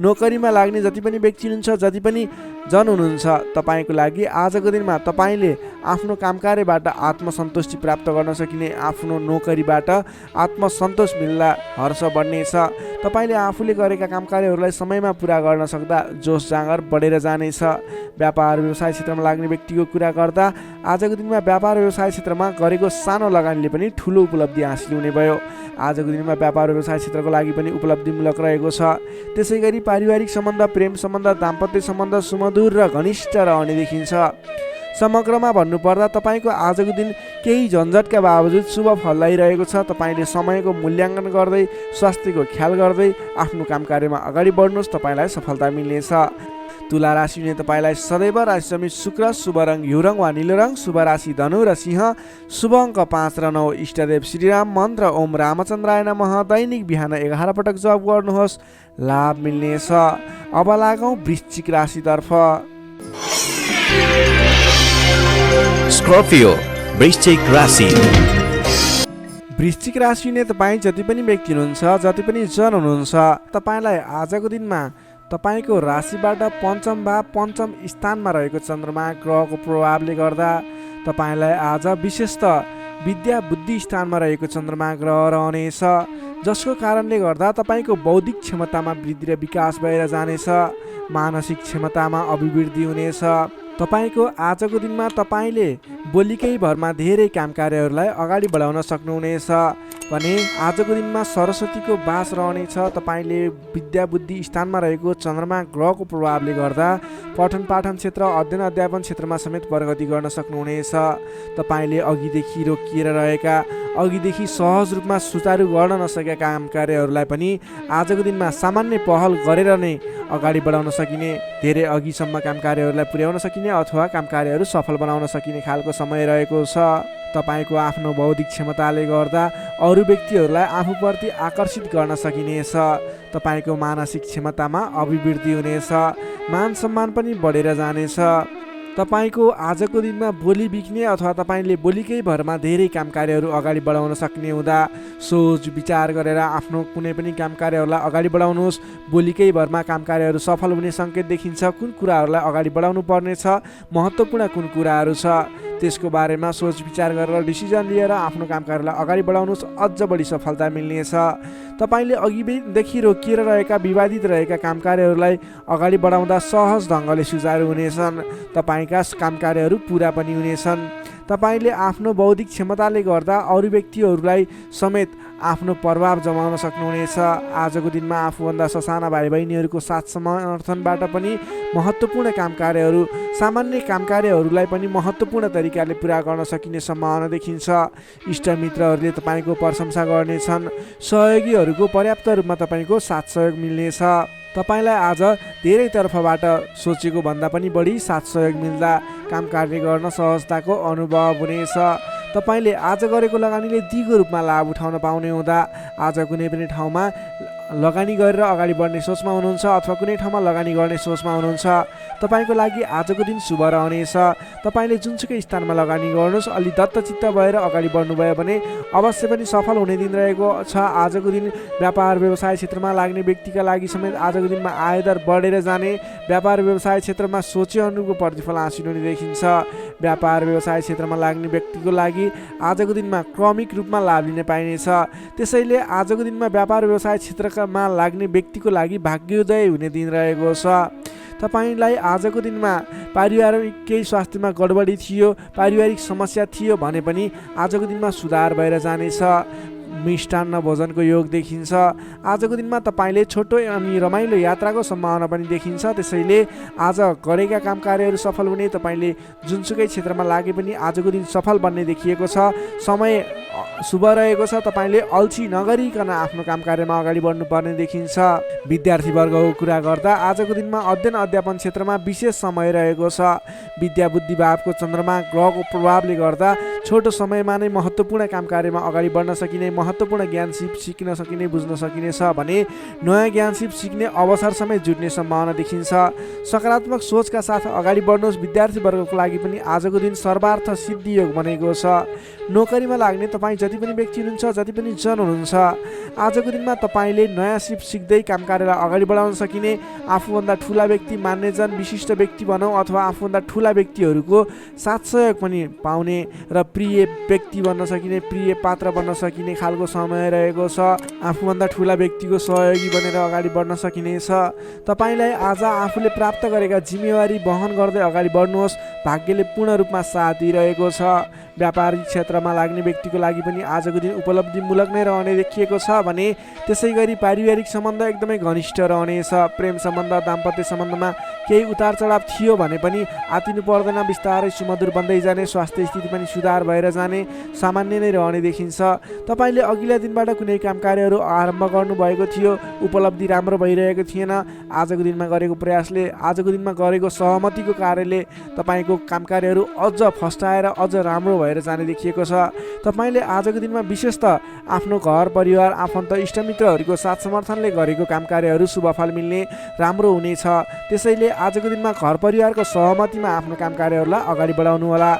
नोकरीमा लाग्ने जति पनि व्यक्ति हुनुहुन्छ, जति पनि जन हुनुहुन्छ, तपाईँको लागि आजको दिनमा तपाईँले आफ्नो कामकार्यबाट आत्मसन्तुष्टि प्राप्त गर्न सकिने, आफ्नो नोकरीबाट आत्मसन्तोष मिल्दा हर्ष बढ्नेछ। तपाईँले आफूले गरेका कामकार्यहरूलाई समयमा पुरा गर्न सक्दा जोस जाँगर बढेर जानेछ। व्यापार व्यवसाय क्षेत्रमा लाग्ने व्यक्तिको कुरा गर्दा आजको दिनमा व्यापार व्यवसाय क्षेत्रमा गरेको सानो लगानीले पनि ठुलो उपलब्धि हासिल हुने भयो। आजको दिनमा व्यापार व्यवसाय क्षेत्रको लागि पनि उपलब्धिमूलक रहेको छ। त्यसै गरी पारिवारिक सम्बन्ध, प्रेम सम्बन्ध, दाम्पत्य सम्बन्ध सुमधुर र घनिष्ठ रहने देखिन्छ। समग्रमा भन्नुपर्दा तपाईँको आजको दिन केही झन्झटका बावजुद शुभ फल ल्याइरहेको छ। तपाईँले समयको मूल्याङ्कन गर्दै, स्वास्थ्यको ख्याल गर्दै आफ्नो काम कार्यमा अगाडि बढ्नुहोस्, तपाईँलाई सफलता मिल्नेछ। तुला राशि हुने तपाईँलाई सदैव राशिसमी शुक्र, शुभ रङ हिउँ रङ वा निलो रङ, शुभ राशि धनु र सिंह, शुभ अङ्क 5 र 9, इष्टदेव श्रीराम, मन्त्र ओम रामचन्द्राय नमः। दैनिक बिहान 11 पटक जप गर्नुहोस्, लाभ मिल्नेछ। अब लागौँ वृश्चिक राशितर्फ। स्कर्पियो वृश्चिक राशि। वृश्चिक राशि हुने तपाईँ जति पनि व्यक्ति हुनुहुन्छ, जति पनि जन हुनुहुन्छ, तपाईँलाई आजको दिनमा तपाईँको राशिबाट पञ्चम स्थानमा रहेको चन्द्रमा ग्रहको प्रभावले गर्दा तपाईँलाई आज विशेषतः विद्या बुद्धि स्थानमा रहेको चन्द्रमा ग्रह रहनेछ, जसको कारणले गर्दा तपाईँको बौद्धिक क्षमतामा वृद्धि र विकास भएर जानेछ। मानसिक क्षमतामा अभिवृद्धि हुनेछ। तपाईँको आजको दिनमा तपाईँले बोलीकै भरमा धेरै काम कार्यहरूलाई अगाडि बढाउन सक्नुहुनेछ भने आजको दिनमा सरस्वतीको वास रहनेछ। तपाईँले विद्या बुद्धि स्थानमा रहेको चन्द्रमा ग्रहको प्रभावले गर्दा पठन पाठन क्षेत्र, अध्ययन अध्यापन क्षेत्रमा समेत प्रगति गर्न सक्नुहुनेछ। तपाईँले अघिदेखि रोकिएर रहेका, अघिदेखि सहज रूपमा सुचारू गर्न नसकेका काम कार्यहरूलाई पनि आजको दिनमा सामान्य पहल गरेर नै अगाडि बढाउन सकिने, धेरै अघिसम्म काम कार्यहरूलाई पुर्याउन सकिने अथवा काम कार्यहरू सफल बनाउन सकिने खालको समय रहेको छ। तपाईँको आफ्नो बौद्धिक क्षमताले गर्दा अरू व्यक्तिहरूलाई आफूप्रति आकर्षित गर्न सकिनेछ। तपाईँको मानसिक क्षमतामा अभिवृद्धि हुनेछ। मान सम्मान पनि बढेर जानेछ। तपाईँको आजको दिनमा बोली बिक्ने अथवा तपाईँले बोलीकै भरमा धेरै काम कार्यहरू अगाडि बढाउन सक्ने हुँदा सोच विचार गरेर आफ्नो कुनै पनि काम कार्यहरूलाई अगाडि बढाउनुहोस्। बोलीकै भरमा काम कार्यहरू सफल हुने सङ्केत देखिन्छ। कुन कुराहरूलाई अगाडि बढाउनु पर्नेछ, महत्त्वपूर्ण कुन कुराहरू छ, त्यसको बारेमा सोच विचार गरेर डिसिजन लिएर आफ्नो काम कार्यलाई अगाडि बढाउनुहोस्, अझ बढी सफलता मिल्नेछ। तपाईँले अघिदेखि रोकिएर रहेका, विवादित रहेका काम कार्यहरूलाई अगाडि बढाउँदा सहज ढङ्गले सुचारू हुनेछन्। तपाईँका काम कार्यहरू पुरा पनि हुनेछन्। तपाईँले आफ्नो बौद्धिक क्षमताले गर्दा अरू व्यक्तिहरूलाई समेत आफ्नो प्रभाव जमाउन सक्नुहुनेछ। आजको दिनमा आफूभन्दा ससाना भाइ बहिनीहरूको साथ समर्थनबाट पनि महत्त्वपूर्ण काम कार्यहरू, सामान्य काम कार्यहरूलाई पनि महत्त्वपूर्ण तरिकाले पुरा गर्न सकिने सम्भावना देखिन्छ। इष्टमित्रहरूले तपाईँको प्रशंसा गर्नेछन्। सहयोगीहरूको पर्याप्त रूपमा तपाईँको साथ सहयोग मिल्नेछ। तपाईँलाई आज धेरै तर्फबाट सोचेको भन्दा पनि बढी साथ सहयोग मिल्दा काम कार्य गर्न सहजताको अनुभव हुनेछ। तपाईँले आज गरेको लगानीले दिगो रूपमा लाभ उठाउन पाउने हुँदा आज कुनै पनि ठाउँमा लगानी गरेर अगाडि बढ्ने सोचमा हुनुहुन्छ अथवा कुनै ठाउँमा लगानी गर्ने सोचमा हुनुहुन्छ, तपाईँको लागि आजको दिन शुभ रहनेछ। तपाईँले जुनसुकै स्थानमा लगानी गर्नुहोस्, अलि दत्तचित्त भएर अगाडि बढ्नुभयो भने अवश्य पनि सफल हुने दिन रहेको छ। आजको दिन व्यापार व्यवसाय क्षेत्रमा लाग्ने व्यक्तिका लागि समेत आजको दिनमा आयदर बढेर जाने, व्यापार व्यवसाय क्षेत्रमा सोचे अनुरूपको प्रतिफल हासिल हुने देखिन्छ। व्यापार व्यवसाय क्षेत्रमा लाग्ने व्यक्तिको लागि आजको दिनमा क्रमिक रूपमा लाभ लिन पाइनेछ। त्यसैले आजको दिनमा व्यापार व्यवसाय क्षेत्रमा लाग्ने व्यक्तिको लागि भाग्योदय हुने दिन रहेको छ। तपाईँलाई आजको दिनमा पारिवारिक केही स्वास्थ्यमा गडबडी थियो, पारिवारिक समस्या थियो भने पनि आजको दिनमा सुधार भएर जानेछ। मिष्टान्न भोजनको योग देखिन्छ। आजको दिनमा तपाईँले छोटो अनि रमाइलो यात्राको सम्भावना पनि देखिन्छ। त्यसैले आज गरेका काम कार्यहरू सफल हुने, तपाईँले जुनसुकै क्षेत्रमा लागे पनि आजको दिन सफल बन्ने देखिएको छ। समय शुभ रहेको छ। तपाईँले अल्छी नगरिकन आफ्नो काम कार्यमा अगाडि बढ्नुपर्ने देखिन्छ। विद्यार्थी वर्गको कुरा गर्दा आजको दिनमा अध्ययन अध्यापन क्षेत्रमा विशेष समय रहेको छ। विद्या बुद्धि भावको चन्द्रमा ग्रहको प्रभावले गर्दा छोटो समयमा नै महत्त्वपूर्ण काम कार्यमा अगाडि बढ्न सकिने, महत्त्वपूर्ण ज्ञान सिक्न सकिने, बुझ्न सकिने छ भने नयाँ ज्ञान सिक्ने अवसर समेत जुट्ने सम्भावना देखिन्छ। सकारात्मक सोचका साथ अगाडि बढ्नुहोस्। विद्यार्थी वर्गको लागि पनि आजको दिन सर्वार्थ सिद्धि योग बनेको छ। नोकरीमा लाग्ने तपाईँ जति पनि व्यक्ति हुनुहुन्छ, जति पनि जन हुनुहुन्छ, आजको दिनमा तपाईँले नयाँ सिक्दै काम कार्यलाई अगाडि बढाउन सकिने, आफूभन्दा ठुला व्यक्ति, मान्यजन, विशिष्ट व्यक्ति भनौँ अथवा आफूभन्दा ठुला व्यक्तिहरूको साथ सहयोग पनि पाउने र प्रिय व्यक्ति बन्न सकिने, प्रिय पात्र बन्न सकिने खालको समय रहेको छ। आफूभन्दा ठुला व्यक्तिको सहयोगी बनेर अगाडि बढ्न सकिनेछ। तपाईँलाई आज आफूले प्राप्त गरेका जिम्मेवारी वहन गर्दै अगाडि बढ्नुहोस्। भाग्यले पूर्ण रूपमा साथ दिइरहेको छ। व्यापारिक क्षेत्रमा लाग्ने व्यक्तिको लागि पनि आजको दिन उपलब्धिमूलक नै रहने देखिएको छ भने त्यसै गरी पारिवारिक सम्बन्ध एकदमै घनिष्ठ रहनेछ। प्रेम सम्बन्ध, दाम्पत्य सम्बन्धमा केही उतार चढाव थियो भने पनि आतिनु पर्दैन, बिस्तारै सुमधुर बन्दै जाने, स्वास्थ्य स्थिति पनि सुधार भएर जाने, सामान्य नै रहने देखिन्छ। तपाईँले अघिल्ला दिनबाट कुनै काम कार्यहरू आरम्भ गर्नुभएको थियो, उपलब्धि राम्रो भइरहेको थिएन। आजको दिनमा गरेको प्रयासले, आजको दिनमा गरेको सहमतिको कार्यले तपाईँको काम कार्यहरू अझ फस्टाएर अझ राम्रो भएर जाने देखिएको छ। तपाईँले आजको दिनमा विशेष त आफ्नो घर परिवार, आफन्त, इष्टमित्रहरूको साथ समर्थनले गरेको काम कार्यहरू शुभफल मिल्ने, राम्रो हुनेछ। त्यसैले आजको दिनमा घर परिवारको सहमतिमा आफ्नो काम कार्यहरूलाई अगाडि बढाउनु होला।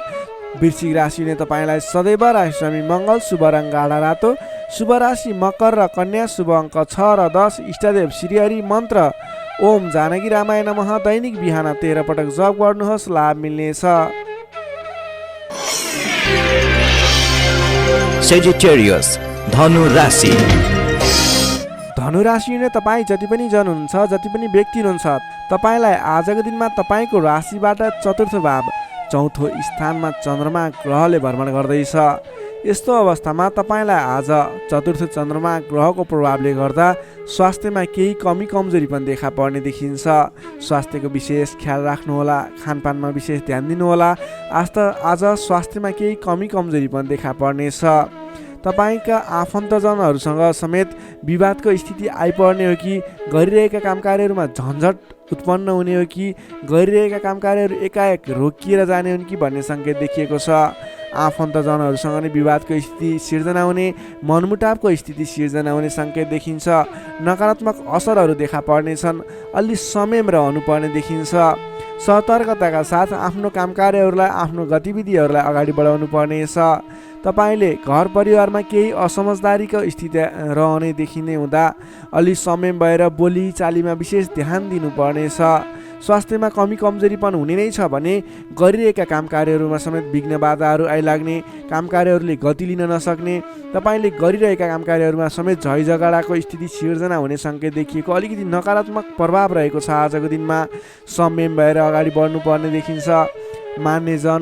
वृश्चिक राशिले तपाईँलाई सदैव राशिस्वामी मङ्गल, शुभ रङ गाढा रातो, शुभ राशि मकर र कन्या, शुभ अङ्क 6 र 10, इष्टदेव श्रीहरि, मन्त्र ओम जानकी रामाय नमः। दैनिक बिहान 13 पटक जप गर्नुहोस्, लाभ मिल्नेछ। Sagittarius, धनु राशि। धनु राशि नै तपाईँ जति पनि जन हुनुहुन्छ, जति पनि व्यक्ति हुनुहुन्छ, तपाईँलाई आजको दिनमा तपाईँको राशिबाट चतुर्थ भाव, चौथो स्थानमा चन्द्रमा ग्रहले भ्रमण गर्दैछ। यस्तो अवस्थामा तपाईँलाई आज चतुर्थ चन्द्रमा ग्रहको प्रभावले गर्दा स्वास्थ्यमा केही कमी कमजोरी पनि देखा पर्ने देखिन्छ। स्वास्थ्यको विशेष ख्याल राख्नुहोला, खानपानमा विशेष ध्यान दिनुहोला। आज स्वास्थ्यमा केही कमी कमजोरी पनि देखा पर्नेछ। तपाईँका आफन्तजनहरूसँग समेत विवादको स्थिति आइपर्ने हो कि गरिरहेका काम कार्यहरूमा झन्झट उत्पन्न हुने हो कि गरिरहेका काम कार्यहरू एकाएक रोकिएर जाने हुन् कि भन्ने सङ्केत देखिएको छ। आफन्तजनहरूसँग नै विवादको स्थिति सिर्जना हुने, मनमुटावको स्थिति सिर्जना हुने सङ्केत देखिन्छ। नकारात्मक असरहरू देखा पर्नेछन्। अलि संयम रहनुपर्ने देखिन्छ। सतर्कताका साथ आफ्नो काम कार्यहरूलाई, आफ्नो गतिविधिहरूलाई अगाडि बढाउनु पर्नेछ। तपाईँले घर परिवारमा केही असमझदारीको स्थिति रहने देखिने हुँदा अलि संयम भएर बोली चालीमा विशेष ध्यान दिनुपर्नेछ। स्वास्थ्यमा कमी कमजोरी पनि हुने नै छ भने गरिरहेका काम कार्यहरूमा समेत विघ्न बाधाहरू आइलाग्ने, काम कार्यहरूले गति लिन नसक्ने, तपाईँले गरिरहेका काम कार्यहरूमा समेत झैझगडाको स्थिति सिर्जना हुने सङ्केत देखिएको, अलिकति नकारात्मक प्रभाव रहेको छ। आजको दिनमा संयम भएर अगाडि बढ्नुपर्ने देखिन्छ। मान्यजन,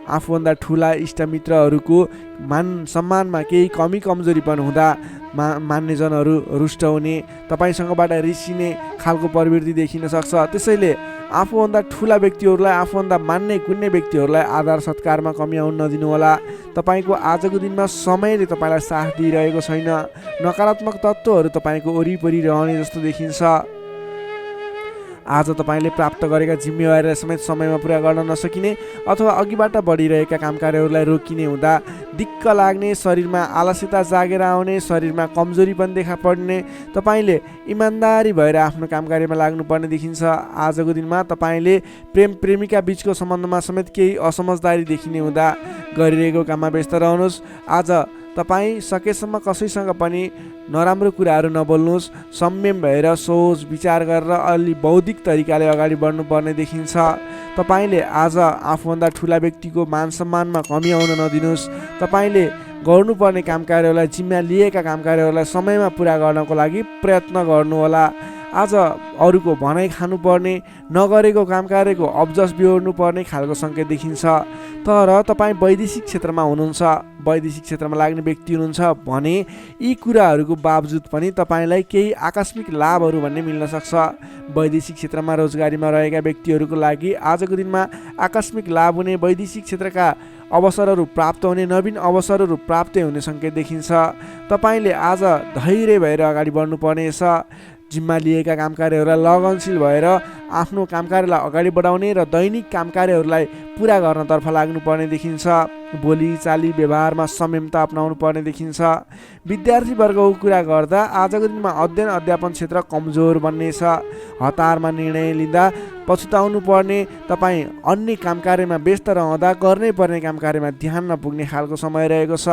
आफूभन्दा ठुला इष्टमित्रहरूको मान सम्मानमा केही कमी कमजोरी पनि हुँदा मान्यजनहरू रुष्ट हुने, तपाईँसँगबाट रिसिने खालको प्रवृत्ति देखिन सक्छ। त्यसैले आफूभन्दा ठुला व्यक्तिहरूलाई, आफूभन्दा मान्ने गुन्ने व्यक्तिहरूलाई आदर सत्कारमा कमी आउन नदिनुहोला। तपाईँको आजको दिनमा समयले तपाईँलाई साथ दिइरहेको छैन। नकारात्मक तत्त्वहरू तपाईँको वरिपरि रहने जस्तो देखिन्छ। आज तपाईँले प्राप्त गरेका जिम्मेवारीलाई समेत समयमा पुरा गर्न नसकिने अथवा अघिबाट बढिरहेका काम कार्यहरूलाई रोकिने हुँदा दिक्क लाग्ने, शरीरमा आलस्यता जागेर आउने, शरीरमा कमजोरी पनि देखा पर्ने, तपाईँले इमान्दारी भएर आफ्नो काम कार्यमा लाग्नुपर्ने देखिन्छ। आजको दिनमा तपाईँले प्रेम प्रेमिका बिचको सम्बन्धमा समेत केही असमझदारी देखिने हुँदा गरिरहेको काममा व्यस्त रहनुहोस्। आज तपाईँ सकेसम्म कसैसँग पनि नराम्रो कुराहरू नबोल्नुहोस्। संयम भएर सोच विचार गरेर अलि बौद्धिक तरिकाले अगाडि बढ्नुपर्ने देखिन्छ। तपाईँले आज आफूभन्दा ठुला व्यक्तिको मान सम्मानमा कमी आउन नदिनुहोस्। तपाईँले गर्नुपर्ने काम कार्यहरूलाई, जिम्मा लिएका काम कार्यहरूलाई समयमा पुरा गर्नको लागि प्रयत्न गर्नुहोला। आज अरूको भनाइ खानुपर्ने, नगरेको काम कार्यको अब्जस बिहोर्नु पर्ने खालको सङ्केत देखिन्छ। तर तपाईँ वैदेशिक क्षेत्रमा हुनुहुन्छ, वैदेशिक क्षेत्रमा लाग्ने व्यक्ति हुनुहुन्छ भने यी कुराहरूको बावजुद पनि तपाईँलाई केही आकस्मिक लाभहरू भन्ने मिल्न सक्छ। वैदेशिक क्षेत्रमा रोजगारीमा रहेका व्यक्तिहरूको लागि आजको दिनमा आकस्मिक लाभ हुने, वैदेशिक क्षेत्रका अवसरहरू प्राप्त हुने, नवीन अवसरहरू प्राप्त हुने सङ्केत देखिन्छ। तपाईँले आज धैर्य भएर अगाडि बढ्नुपर्ने छ। जिम्मा लिएका काम कार्यहरूलाई लगनशील भएर आफ्नो काम कार्यलाई अगाडि बढाउने र दैनिक काम कार्यहरूलाई पुरा गर्नतर्फ लाग्नुपर्ने देखिन्छ। बोली चाली व्यवहारमा संयमता अपनाउनु पर्ने देखिन्छ। विद्यार्थी वर्गको कुरा गर्दा आजको दिनमा अध्ययन अध्यापन क्षेत्र कमजोर बन्नेछ। हतारमा निर्णय लिँदा पछुताउनु पर्ने, तपाईँ अन्य काम कार्यमा व्यस्त रहँदा गर्नै पर्ने काम कार्यमा ध्यान नपुग्ने खालको समय रहेको छ।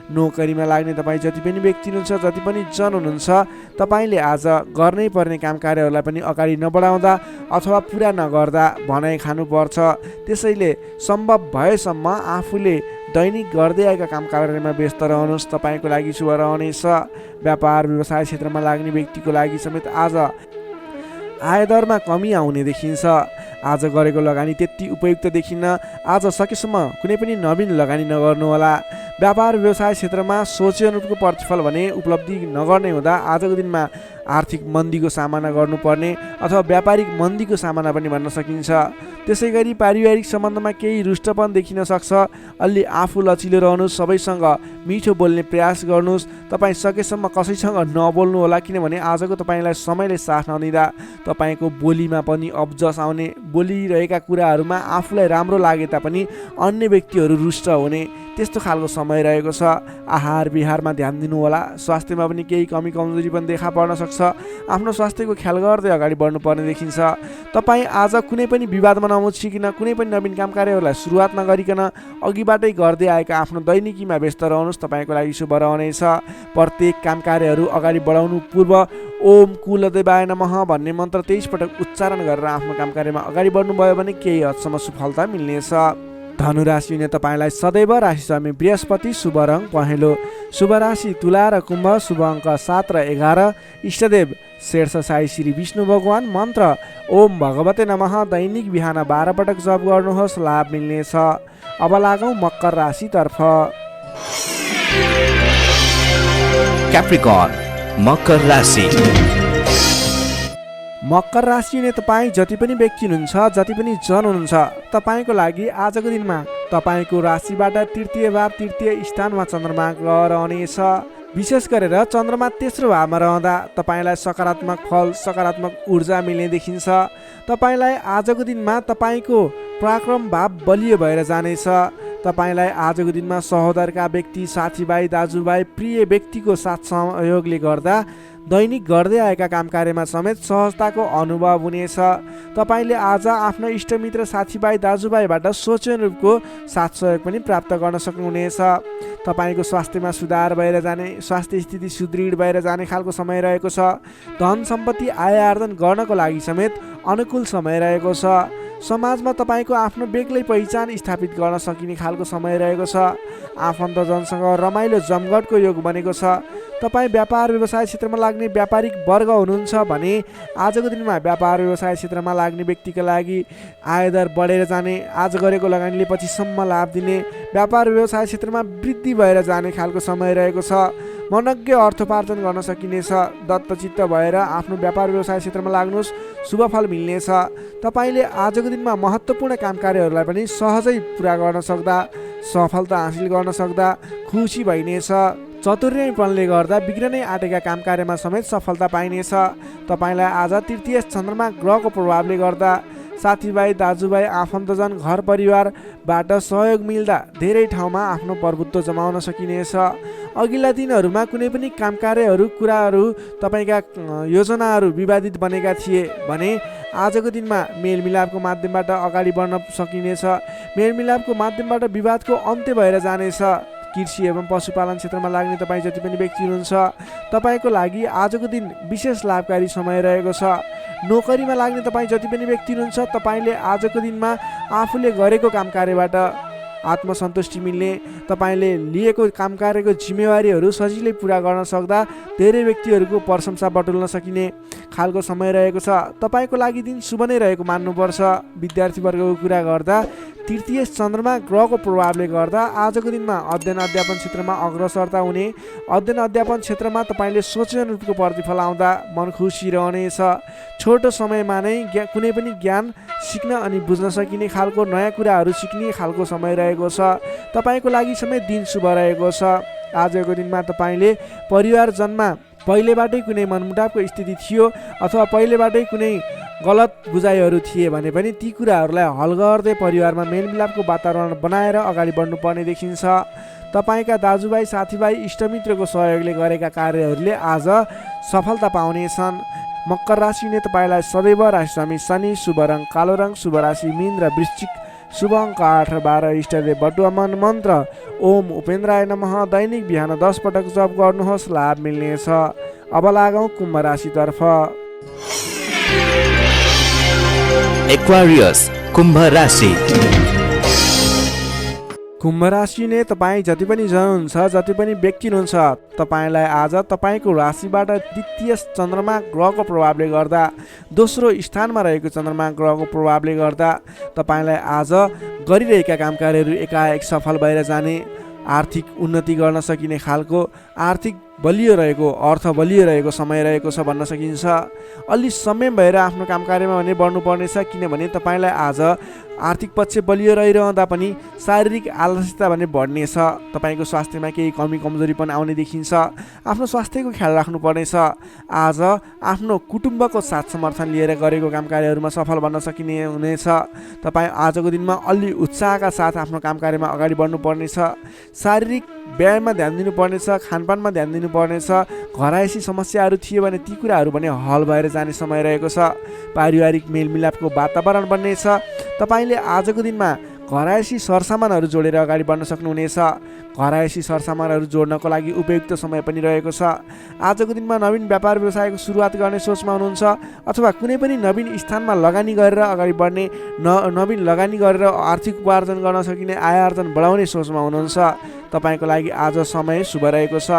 नोकरीमा लाग्ने तपाईँ जति पनि व्यक्ति हुनुहुन्छ, जति पनि जन हुनुहुन्छ, तपाईँले आज गर्नै पर्ने काम कार्यहरूलाई पनि अगाडि नबढाउँदा अथवा पुरा नगर्दा भनाइ खानुपर्छ। त्यसैले सम्भव भएसम्म आफूले दैनिक गर्दै आएका काम कार्यमा व्यस्त रहनुहोस्, तपाईँको लागि शुभ रहनेछ। व्यापार व्यवसाय क्षेत्रमा लाग्ने व्यक्तिको लागि समेत आज आयदरमा कमी आउने देखिन्छ। आज गरेको लगानी त्यति उपयुक्त देखिन्न। आज सकेसम्म कुनै पनि नवीन लगानी नगर्नुहोला। व्यापार व्यवसाय क्षेत्रमा सोचे अनुरूपको प्रतिफल भने उपलब्धि नगर्ने हुँदा आजको दिनमा आर्थिक मन्दीको सामना गर्नुपर्ने अथवा व्यापारिक मन्दीको सामना पनि भन्न सकिन्छ। त्यसै गरी पारिवारिक सम्बन्धमा केही रुष्टपन देखिन सक्छ। अलि आफू लचिलो रहनुहोस्, सबैसँग मिठो बोल्ने प्रयास गर्नुहोस्। तपाईँ सकेसम्म कसैसँग नबोल्नु होला, किनभने आजको तपाईँलाई समयले साथ नदिँदा तपाईँको बोलीमा पनि अब्जस आउने, बोलिरहेका कुराहरूमा आफूलाई राम्रो लागे तापनि अन्य व्यक्तिहरू रुष्ट हुने त्यस्तो खालको समय रहेको छ। आहार विहारमा ध्यान दिनु होला। स्वास्थ्यमा पनि केही कमी कमजोरी पनि देखा पर्न सक्छ। आफ्नो स्वास्थ्यको ख्याल गर्दै अगाडि बढ्नुपर्ने देखिन्छ। तपाईँ आज कुनै पनि विवादमा नमुछिकन, कुनै पनि नवीन काम कार्यहरूलाई सुरुवात नगरिकन अघिबाटै गर्दै आएका आफ्नो दैनिकीमा व्यस्त रहनुहोस्, तपाईँको लागि शुभ रहनेछ। प्रत्येक काम कार्यहरू अगाडि बढाउनु पूर्व ओम कुलदेवाय नमः भन्ने मन्त्र 23 पटक उच्चारण गरेर आफ्नो काम कार्यमा अगाडि बढ्नुभयो भने केही हदसम्म सफलता मिल्नेछ। धनुराशि हुने तपाईँलाई सदैव राशि स्वामी बृहस्पति, शुभ रङ पहेँलो, शुभ राशि तुला र कुम्भ, शुभ अङ्क 7 र 11, इष्टदेव शेर्ष साई श्री विष्णु भगवान, मन्त्र ओम भगवते नमः। दैनिक बिहान 12 पटक जप गर्नुहोस्, लाभ मिल्नेछ। अब लागौँ मकर राशितर्फ। क्याप्रिकर्न मकर राशि। मकर राशि हुने तपाईँ जति पनि व्यक्ति हुनुहुन्छ, जति पनि जन हुनुहुन्छ, तपाईँको लागि आजको दिनमा तपाईँको राशिबाट तृतीय भाव, तृतीय स्थानमा चन्द्रमा ग्रह रहनेछ। विशेष गरेर चन्द्रमा तेस्रो भावमा रहँदा तपाईँलाई सकारात्मक फल, सकारात्मक ऊर्जा मिल्ने देखिन्छ। तपाईँलाई आजको दिनमा तपाईँको पराक्रम भाव बलियो भएर जानेछ। तपाईँलाई आजको दिनमा सहोदरका व्यक्ति, साथीभाइ, दाजुभाइ, प्रिय व्यक्तिको साथ सहयोगले गर्दा दैनिक गर्दै आएका काम कार्यमा समेत सहजताको अनुभव हुनेछ। तपाईँले आज आफ्नो इष्टमित्र, साथीभाइ, दाजुभाइबाट सोचे अनुरूपको साथ सहयोग पनि प्राप्त गर्न सक्नुहुनेछ। तपाईँको स्वास्थ्यमा सुधार भएर जाने, स्वास्थ्य स्थिति सुदृढ भएर जाने खालको समय रहेको छ। धन सम्पत्ति आय आर्जन गर्नको लागि समेत अनुकूल समय रहेको छ। समाजमा तपाईँको आफ्नो बेग्लै पहिचान स्थापित गर्न सकिने खालको समय रहेको छ। आफन्तजनसँग रमाइलो जमघटको योग बनेको छ। तपाईँ व्यापार व्यवसाय क्षेत्रमा लाग्ने व्यापारिक वर्ग हुनुहुन्छ भने आजको दिनमा व्यापार व्यवसाय क्षेत्रमा लाग्ने व्यक्तिका लागि आयदर बढेर जाने, आज गरेको लगानीले पछिसम्म लाभ दिने, व्यापार व्यवसाय क्षेत्रमा वृद्धि भएर जाने खालको समय रहेको छ। मनज्ञ अर्थोपार्जन गर्न सकिनेछ। दत्तचित्त भएर आफ्नो व्यापार व्यवसाय क्षेत्रमा लाग्नुहोस्, शुभ फल मिल्नेछ। तपाईँले आजको दिनमा महत्त्वपूर्ण काम कार्यहरूलाई पनि सहजै पुरा गर्न सक्दा, सफलता हासिल गर्न सक्दा खुसी भइनेछ। चतुर्यपनले गर्दा बिग्रनै आँटेका काम कार्यमा समेत सफलता पाइनेछ। तपाईँलाई आज तृतीय चन्द्रमा ग्रहको प्रभावले गर्दा साथीभाइ, दाजुभाइ, आफन्तजन, घर परिवारबाट सहयोग मिल्दा धेरै ठाउँमा आफ्नो प्रभुत्व जमाउन सकिनेछ। अघिल्ला दिनहरूमा कुनै पनि काम कार्यहरू, कुराहरू, तपाईँका योजनाहरू विवादित बनेका थिए भने आजको दिनमा मेलमिलापको माध्यमबाट अगाडि बढ्न सकिनेछ। मेलमिलापको माध्यमबाट विवादको अन्त्य भएर जानेछ। कृषि एवं पशुपालन क्षेत्रमा लाग्ने तपाईँ जति पनि व्यक्ति हुनुहुन्छ, तपाईँको लागि आजको दिन विशेष लाभकारी समय रहेको छ। नोकरीमा लाग्ने तपाईँ जति पनि व्यक्ति हुनुहुन्छ, तपाईँले आजको दिनमा आफूले गरेको काम कार्यबाट आत्मसन्तुष्टि मिल्ने, तपाईँले लिएको काम कार्यको जिम्मेवारीहरू सजिलै पुरा गर्न सक्दा धेरै व्यक्तिहरूको प्रशंसा बटुल्न सकिने खालको समय रहेको छ। तपाईँको लागि दिन शुभ नै रहेको मान्नुपर्छ। विद्यार्थीवर्गको कुरा गर्दा तृतीय चन्द्रमा ग्रहको प्रभावले गर्दा आजको दिनमा अध्ययन अध्यापन क्षेत्रमा अग्रसरता हुने, अध्ययन अध्यापन क्षेत्रमा तपाईँले सोचे अनुरूपको प्रतिफल आउँदा मन खुसी रहनेछ। छोटो समयमा नै कुनै पनि ज्ञान सिक्न अनि बुझ्न सकिने खालको नयाँ कुराहरू सिक्ने खालको समय रहेको छ। तपाईँको लागि समय दिन शुभ रहेको छ। आजको दिनमा तपाईँले परिवारजनमा पहिलेबाटै कुनै मनमुटावको स्थिति थियो अथवा पहिलेबाटै कुनै गलत बुझाइहरू थिए भने पनि ती कुराहरूलाई हल गर्दै परिवारमा मेलमिलापको वातावरण बनाएर अगाडि बढ्नुपर्ने देखिन्छ। तपाईँका दाजुभाइ साथीभाइ इष्टमित्रको सहयोगले गरेका कार्यहरूले आज सफलता पाउनेछन्। मकर राशिले तपाईँलाई सदैव राशिस्वामी शनि, शुभ रङ कालो रङ, शुभ राशि मीन र वृश्चिक, शुभ अङ्क 8 र 12, इष्टदेव बटुवा मन मन्त्र ओम उपेन्द्राय नमः। दैनिक बिहान 10 पटक जप गर्नुहोस्, लाभ मिल्नेछ। अब लागौँ कुम्भ राशितर्फ। एक्वारियस कुम्भ राशि। कुम्भ राशिले तपाईँ जति पनि जन हुन्छ, जति पनि व्यक्ति हुनुहुन्छ, तपाईँलाई आज तपाईँको राशिबाट द्वितीय चन्द्रमा ग्रहको प्रभावले गर्दा, दोस्रो स्थानमा रहेको चन्द्रमा ग्रहको प्रभावले गर्दा तपाईँलाई आज गरिरहेका काम कार्यहरू एकाएक सफल भएर जाने, आर्थिक उन्नति गर्न सकिने खालको, आर्थिक बलियो रहेको, अर्थ बलियो रहेको समय रहेको छ भन्न सकिन्छ। अलि संयम भएर आफ्नो काम कार्यमा भने बढ्नुपर्नेछ, किनभने तपाईँलाई आज आर्थिक पक्ष बलियो रहिरहँदा पनि शारीरिक आलस्यता भने बढ्नेछ। तपाईँको स्वास्थ्यमा केही कमी कमजोरी पनि आउने देखिन्छ। आफ्नो स्वास्थ्यको ख्याल राख्नुपर्नेछ। आज आफ्नो कुटुम्बको साथ समर्थन लिएर गरेको काम कार्यहरूमा सफल बन्न सकिने हुनेछ। तपाईँ आजको दिनमा अलि उत्साहका साथ आफ्नो काम कार्यमा अगाडि बढ्नुपर्नेछ। शारीरिक व्यायाममा ध्यान दिनुपर्नेछ, खानपानमा ध्यान दिनुपर्नेछ। घरायसी समस्याहरू थिए भने ती कुराहरू पनि हल भएर जाने समय रहेको छ। पारिवारिक मेलमिलापको वातावरण बन्नेछ। तपाईँले आजको दिनमा घरायसी सरसामानहरू जोडेर अगाडि बढ्न सक्नुहुनेछ। घरायसी सरसामानहरू जोड्नको लागि उपयुक्त समय पनि रहेको छ। आजको दिनमा नवीन व्यापार व्यवसायको सुरुवात गर्ने सोचमा हुनुहुन्छ अथवा कुनै पनि नवीन स्थानमा लगानी गरेर अगाडि बढ्ने, नवीन लगानी गरेर आर्थिक उपार्जन गर्न सकिने, आय आर्जन बढाउने सोचमा हुनुहुन्छ। तपाईँको लागि आज समय शुभ रहेको छ।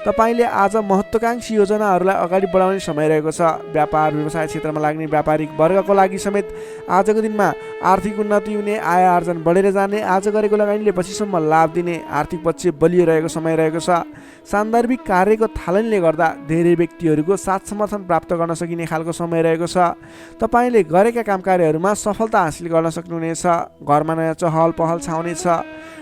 तपाईँले आज महत्त्वाकांक्षी योजनाहरूलाई अगाडि बढाउने समय रहेको छ। व्यापार व्यवसाय क्षेत्रमा लाग्ने व्यापारिक वर्गको लागि समेत आजको दिनमा आर्थिक उन्नति हुने, आय आर्जन बढेर जाने, आज गरेको लगानीले पछिसम्म लाभ दिने, आर्थिक पक्ष बलियो रहेको समय रहेको छ। सान्दर्भिक कार्यको थालनीले गर्दा धेरै व्यक्तिहरूको साथ समर्थन प्राप्त गर्न सकिने खालको समय रहेको छ। तपाईँले गरेका काम कार्यहरूमा सफलता हासिल गर्न सक्नुहुनेछ। घरमा नयाँ चहल पहल छाउनेछ।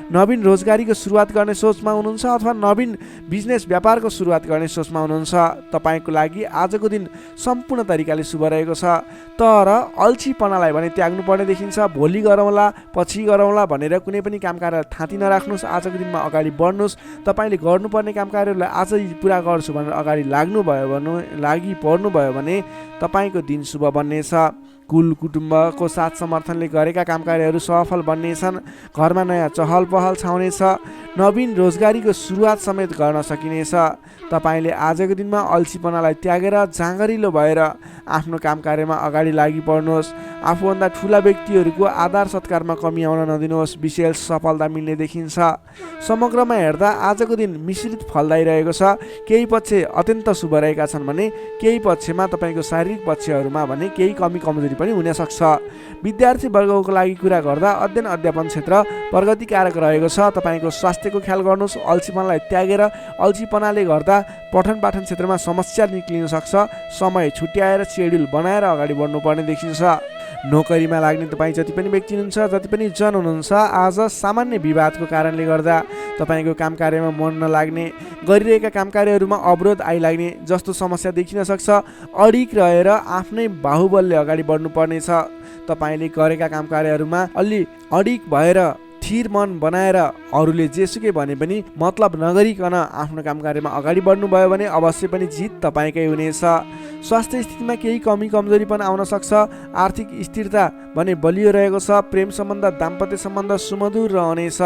नवीन रोजगारीको सुरुवात गर्ने सोचमा हुनुहुन्छ अथवा नवीन बिजनेस व्यापारको सुरुवात गर्ने सोचमा हुनुहुन्छ। तपाईँको लागि आजको दिन सम्पूर्ण तरिकाले शुभ रहेको छ। तर अल्छीपनालाई भने त्याग्नुपर्ने देखिन्छ। भोलि गरौँला, पछि गरौँला भनेर कुनै पनि काम कार्य थाँती नराख्नुहोस्। आजको दिनमा अगाडि बढ्नुहोस्। तपाईँले गर्नुपर्ने काम कार्यहरूलाई आजै पुरा गर्छु भनेर अगाडि लागि पर्नुभयो भने तपाईँको दिन शुभ बन्नेछ। कुल कुटुम्बको साथ समर्थनले गरेका काम कार्यहरू सफल बन्नेछन्। घरमा नयाँ चहल पहल छाउनेछ। नवीन रोजगारीको सुरुवात समेत गर्न सकिनेछ। तपाईँले आजको दिनमा अल्छीपनालाई त्यागेर जाँगरिलो भएर आफ्नो काम कार्यमा अगाडि लागि पर्नुहोस्। आफूभन्दा ठुला व्यक्तिहरूको आदर सत्कारमा कमी आउन नदिनुहोस्। विशेष सफलता मिल्ने देखिन्छ। समग्रमा हेर्दा आजको दिन मिश्रित फलदायी छ। केही पक्ष अत्यन्त शुभ रहेका छन् भने केही पक्षमा तपाईँको शारीरिक पक्षहरूमा भने केही कमी कमजोरी पनि हुन सक्छ। विद्यार्थी वर्गको लागि कुरा गर्दा अध्ययन अध्यापन क्षेत्र प्रगतिकारक रहेको छ। तपाईँको स्वास्थ्यको ख्याल गर्नुहोस्। अल्छीपनालाई त्यागेर, अल्छीपनाले गर्दा पठन पाठन क्षेत्रमा समस्या निक्लिन सक्छ। समय छुट्याएर सेड्युल बनाएर अगाडि बढ्नुपर्ने देखिन्छ। नोकरीमा लाग्ने तपाईँ जति पनि व्यक्ति हुनुहुन्छ, जति पनि जन हुनुहुन्छ, आज सामान्य विवादको कारणले गर्दा तपाईँको काम कार्यमा मन नलाग्ने, गरिरहेका काम कार्यहरूमा अवरोध आइलाग्ने जस्तो समस्या देखिन सक्छ। अडिक रहेर आफ्नै बाहुबलले अगाडि बढ्नुपर्नेछ। तपाईँले गरेका काम कार्यहरूमा अलि अडिक भएर स्थिर मन बनाएर अरूले जेसुकै भने पनि मतलब नगरिकन आफ्नो काम कार्यमा अगाडि बढ्नुभयो भने अवश्य पनि जित तपाईँकै हुनेछ। स्वास्थ्य स्थितिमा केही कमी कमजोरी पनि आउन सक्छ। आर्थिक स्थिरता भने बलियो रहेको छ। प्रेम सम्बन्ध, दाम्पत्य सम्बन्ध सुमधुर रहनेछ।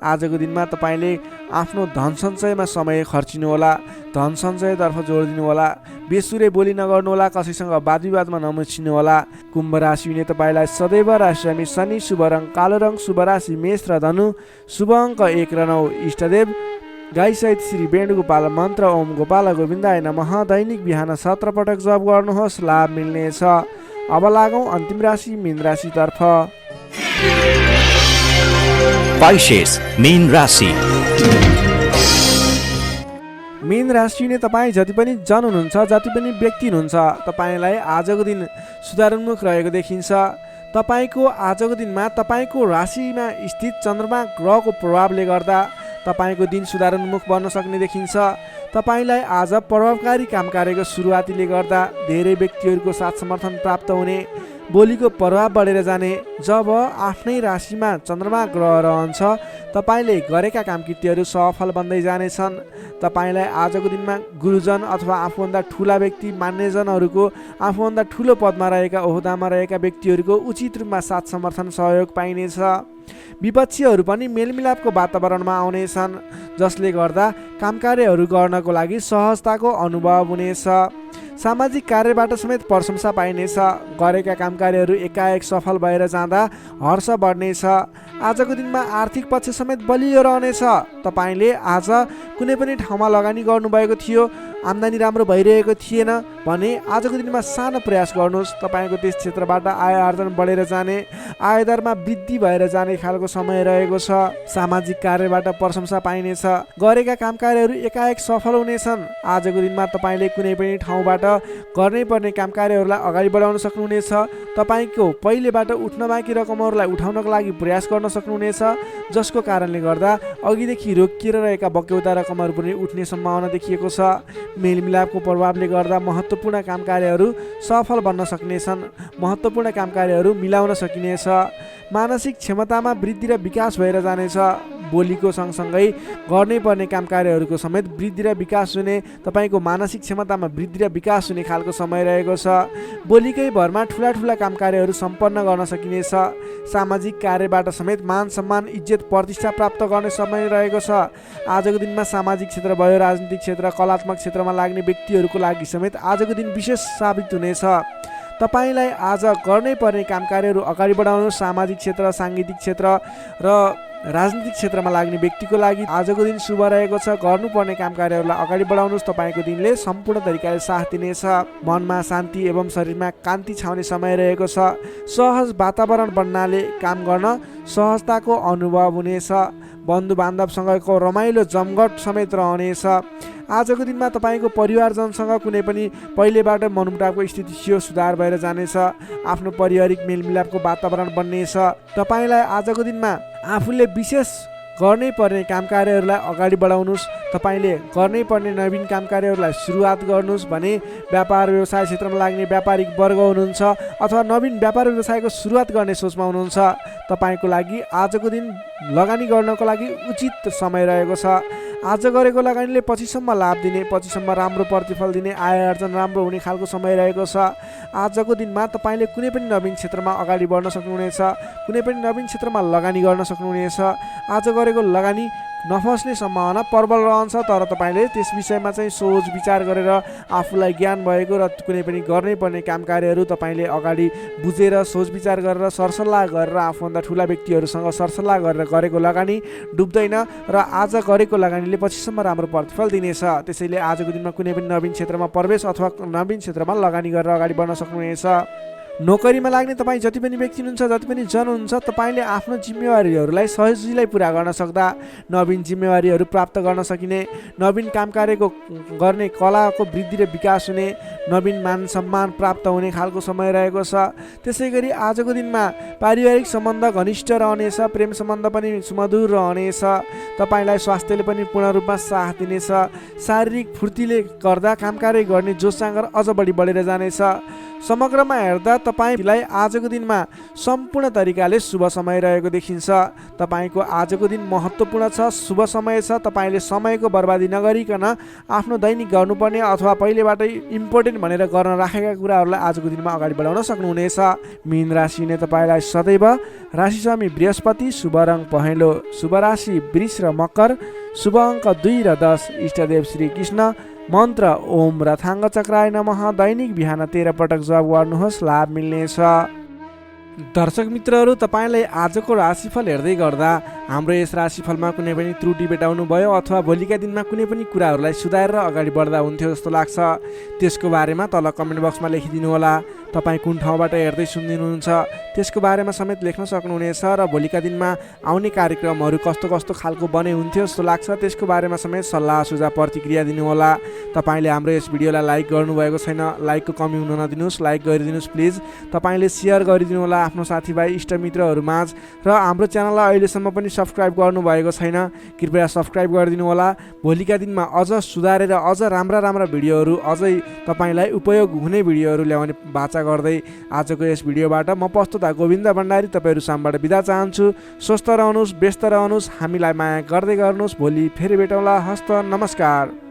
आजको दिनमा तपाईँले आफ्नो धन सञ्चयमा समय खर्चिनु होला। धन सञ्चयतर्फ जोड दिनु होला। बेसुरे बोली नगर्नुहोला, कसैसँग वादविवादमा नमुछिनुहोला। कुम्भ राशि हुने तपाईँलाई सदैव राशिरामी शनि, शुभ रङ कालो रङ, शुभ राशि मेष र धनु, शुभ अङ्क 1 र 9। इष्टदेव गाईसहित श्री वेणुगोपाल मन्त्र ओम गोपाल गोविन्दाय नमः दैनिक बिहान 17 पटक जप गर्नुहोस्, लाभ मिल्नेछ। अब लागौँ अन्तिम राशि मीन राशितर्फ। Pisces, मीन राशि। मीन राशि हुने तपाईँ जति पनि जन हुनुहुन्छ, जति पनि व्यक्ति हुनुहुन्छ, तपाईँलाई आजको दिन सुधारोन्मुख रहेको देखिन्छ। तपाईँको आजको दिनमा तपाईँको राशिमा स्थित चन्द्रमा ग्रहको प्रभावले गर्दा तपाईँको दिन सुधारोन्मुख बन्न सक्ने देखिन्छ। तपाईँलाई आज प्रभावकारी काम कार्यको सुरुवातीले गर्दा धेरै व्यक्तिहरूको साथ समर्थन प्राप्त हुने, बोलीको प्रभाव बढेर जाने। जब आफ्नै राशिमा चन्द्रमा ग्रह रहन्छ, तपाईँले गरेका कामकृत्यहरू सफल बन्दै जानेछन्। तपाईँलाई आजको दिनमा गुरुजन अथवा आफूभन्दा ठुला व्यक्ति, मान्यजनहरूको, आफूभन्दा ठुलो पदमा रहेका, ओहदामा रहेका व्यक्तिहरूको उचित रूपमा साथ समर्थन सहयोग पाइनेछ। विपक्षीहरू पनि मेलमिलापको वातावरणमा आउनेछन्, जसले गर्दा कामकार्यहरू गर्नको लागि सहजताको अनुभव हुनेछ। सामाजिक कार्यबाट समेत प्रशंसा पाइनेछ। गरेका कामकार्यहरू एकाएक सफल भएर जाँदा हर्ष बढ्नेछ। आजको दिनमा आर्थिक पक्ष समेत बलियो रहनेछ। तपाईँले आज कुनै पनि ठाउँमा लगानी गर्नुभएको थियो, आम्दानी राम्रो भइरहेको थिएन भने आजको दिनमा सानो प्रयास गर्नुहोस्। तपाईँको त्यस क्षेत्रबाट आय आर्जन बढेर जाने, आयदरमा वृद्धि भएर जाने खालको समय रहेको छ। सामाजिक कार्यबाट प्रशंसा पाइनेछ। गरेका कामकार्यहरू एकाएक सफल हुनेछन्। आजको दिनमा तपाईँले कुनै पनि ठाउँबाट गर्नै पर्ने कामकार्यहरूलाई अगाडि बढाउन सक्नुहुनेछ। तपाईँको पहिलेबाट उठ्न बाँकी रकमहरूलाई उठाउनको लागि प्रयास गर्न सक्नुहुनेछ, जसको कारणले गर्दा अघिदेखि रोकिएर रहेका बक्यौता रकमहरू पनि उठ्ने सम्भावना देखिएको छ। मेलमिलापको प्रभावले गर्दा महत्त्वपूर्ण कामकार्यहरू सफल बन्न सक्नेछन्। महत्त्वपूर्ण कामकार्यहरू मिलाउन सकिनेछ। मानसिक क्षमतामा वृद्धि र विकास भएर जानेछ। बोलीको सँगसँगै गर्नै पर्ने कामकार्यहरूको समेत वृद्धि र विकास हुने, तपाईँको मानसिक क्षमतामा वृद्धि र विकास हुने खालको समय रहेको छ। बोलीकै भरमा ठुला ठुला कामकार्यहरू सम्पन्न गर्न सकिनेछ। सामाजिक कार्यबाट समेत मान सम्मान, इज्जत, प्रतिष्ठा प्राप्त गर्ने समय रहेको छ। आजको दिनमा सामाजिक क्षेत्र भयो, राजनीतिक क्षेत्र, कलात्मक क्षेत्रमा लाग्ने व्यक्तिहरूको लागि समेत आजको दिन विशेष साबित हुनेछ। तपाईँलाई आज गर्नै पर्ने कामकार्यहरू अगाडि बढाउनु। सामाजिक क्षेत्र, साङ्गीतिक क्षेत्र र राजनीतिक क्षेत्रमा लाग्ने व्यक्तिको लागि आजको दिन शुभ रहेको छ। गर्नुपर्ने कामकार्यहरूलाई अगाडि बढाउनुहोस्। तपाईँको दिनले सम्पूर्ण तरिकाले साथ दिनेछ। मनमा शान्ति एवं शरीरमा कान्ति छाउने समय रहेको छ। सहज वातावरण बन्नाले काम गर्न सहजताको अनुभव हुनेछ। बन्धु बान्धवसँगको रमाइलो जमघट समेत रहनेछ। आजको दिनमा तपाईँको परिवारजनसँग कुनै पनि पहिलेबाट मनमुटावको स्थिति थियो, सुधार भएर जानेछ। आफ्नो पारिवारिक मेलमिलापको वातावरण बन्नेछ। तपाईँलाई आजको दिनमा आफूले विशेष गर्नै पर्ने कामकार्यहरूलाई अगाडि बढाउनुहोस्। तपाईँले गर्नै पर्ने नवीन कामकार्यहरूलाई सुरुवात गर्नुहोस् भने व्यापार व्यवसाय क्षेत्रमा लाग्ने व्यापारिक वर्ग हुनुहुन्छ अथवा नवीन व्यापार व्यवसायको सुरुवात गर्ने सोचमा हुनुहुन्छ, तपाईँको लागि आजको दिन लगानी गर्नको लागि उचित समय रहेको छ। आज गरेको लगानीले पछिसम्म लाभ दिने, पछिसम्म राम्रो प्रतिफल दिने, आय आर्जन राम्रो हुने खालको समय रहेको छ। आजको दिनमा तपाईँले कुनै पनि नवीन क्षेत्रमा अगाडि बढ्न सक्नुहुनेछ। कुनै पनि नवीन क्षेत्रमा लगानी गर्न सक्नुहुनेछ। आज गरेको लगानी नफस्ने सम्भावना प्रबल रहन्छ, तर तपाईँले त्यस विषयमा चाहिँ सोच विचार गरेर आफूलाई ज्ञान भएको र कुनै पनि गर्नै पर्ने कामकार्यहरू तपाईँले अगाडि बुझेर सोच विचार गरेर सरसल्लाह गरेर आफूभन्दा ठुला व्यक्तिहरूसँग सरसल्लाह गरेर गरेको लगानी डुब्दैन र आज गरेको लगानीले पछिसम्म राम्रो प्रतिफल दिनेछ। त्यसैले आजको दिनमा कुनै पनि नवीन क्षेत्रमा प्रवेश अथवा नवीन क्षेत्रमा लगानी गरेर अगाडि बढ्न सक्नुहुनेछ। नोकरीमा लाग्ने तपाईँ जति पनि व्यक्ति हुनुहुन्छ, जति पनि जन हुनुहुन्छ, तपाईँले आफ्नो जिम्मेवारीहरूलाई सजिलै पुरा गर्न सक्दा नवीन जिम्मेवारीहरू प्राप्त गर्न सकिने, नवीन कामकार्यको गर्ने कलाको वृद्धि र विकास हुने, नवीन मान सम्मान प्राप्त हुने खालको समय रहेको छ। त्यसै गरी आजको दिनमा पारिवारिक सम्बन्ध घनिष्ठ रहनेछ। प्रेम सम्बन्ध पनि सुमधुर रहनेछ। तपाईँलाई स्वास्थ्यले पनि पूर्ण रूपमा साथ दिनेछ। शारीरिक फुर्तीले गर्दा कामकार्य गर्ने जोस जाँगर अझ बढी बढेर जानेछ। समग्रमा हेर्दा तपाईँलाई आजको दिनमा सम्पूर्ण तरिकाले शुभ समय रहेको देखिन्छ। तपाईँको आजको दिन महत्त्वपूर्ण छ, शुभ समय छ। तपाईँले समयको बर्बादी नगरिकन आफ्नो दैनिक गर्नुपर्ने अथवा पहिलेबाटै इम्पोर्टेन्ट भनेर गर्न राखेका कुराहरूलाई आजको दिनमा अगाडि बढाउन सक्नुहुनेछ। मीन राशि नै तपाईँलाई सदैव राशिस्वामी बृहस्पति, शुभ रङ पहेँलो, शुभ राशि वृष र मकर, शुभ अङ्क 2 र 10। इष्टदेव श्री कृष्ण, मन्त्र ओम रथाङ्ग चक्राय नमः दैनिक बिहान 13 पटक जप गर्नुहोस्, लाभ मिल्नेछ। दर्शक मित्रहरू, तपाईँलाई आजको राशिफल हेर्दै गर्दा हाम्रो यस राशिफलमा कुनै पनि त्रुटि भेटाउनु भयो अथवा भोलिका दिनमा कुनै पनि कुराहरूलाई सुधारेर अगाडि बढ्दा हुन्थ्यो जस्तो लाग्छ, त्यसको बारेमा तल कमेन्ट बक्समा लेखिदिनु होला। तपाईँ कुन ठाउँबाट हेर्दै सुनिदिनुहुन्छ त्यसको बारेमा समेत लेख्न सक्नुहुनेछ र भोलिका दिनमा आउने कार्यक्रमहरू कस्तो कस्तो खालको बने हुन्थ्यो जस्तो लाग्छ त्यसको बारेमा समेत सल्लाह सुझाव प्रतिक्रिया दिनुहोला। तपाईँले हाम्रो यस भिडियोलाई लाइक गर्नुभएको छैन, लाइकको कमी हुन नदिनुहोस्, लाइक गरिदिनुहोस् प्लिज। तपाईँले सेयर गरिदिनु होला आफ्नो साथीभाइ इष्टमित्रहरूमाझ र हाम्रो च्यानललाई अहिलेसम्म पनि सब्सक्राइब गर्नुभएको छैन, कृपया सब्सक्राइब गरिदिनु होला। भोलिका दिनमा अझ सुधारेर अझ राम्रा भिडियोहरू, अझै तपाईँलाई उपयोग हुने भिडियोहरू ल्याउने बाचा गर्दै आजको यस भिडियोबाट म प्रस्तुता गोविन्द भण्डारी तपाईँहरू सामबाट बिदा चाहन्छु। स्वस्थ रहनुहोस्, व्यस्त रहनुहोस्, हामीलाई माया गर्दै गर्नुहोस्। भोलि फेरि भेटौँला। हस्त नमस्कार।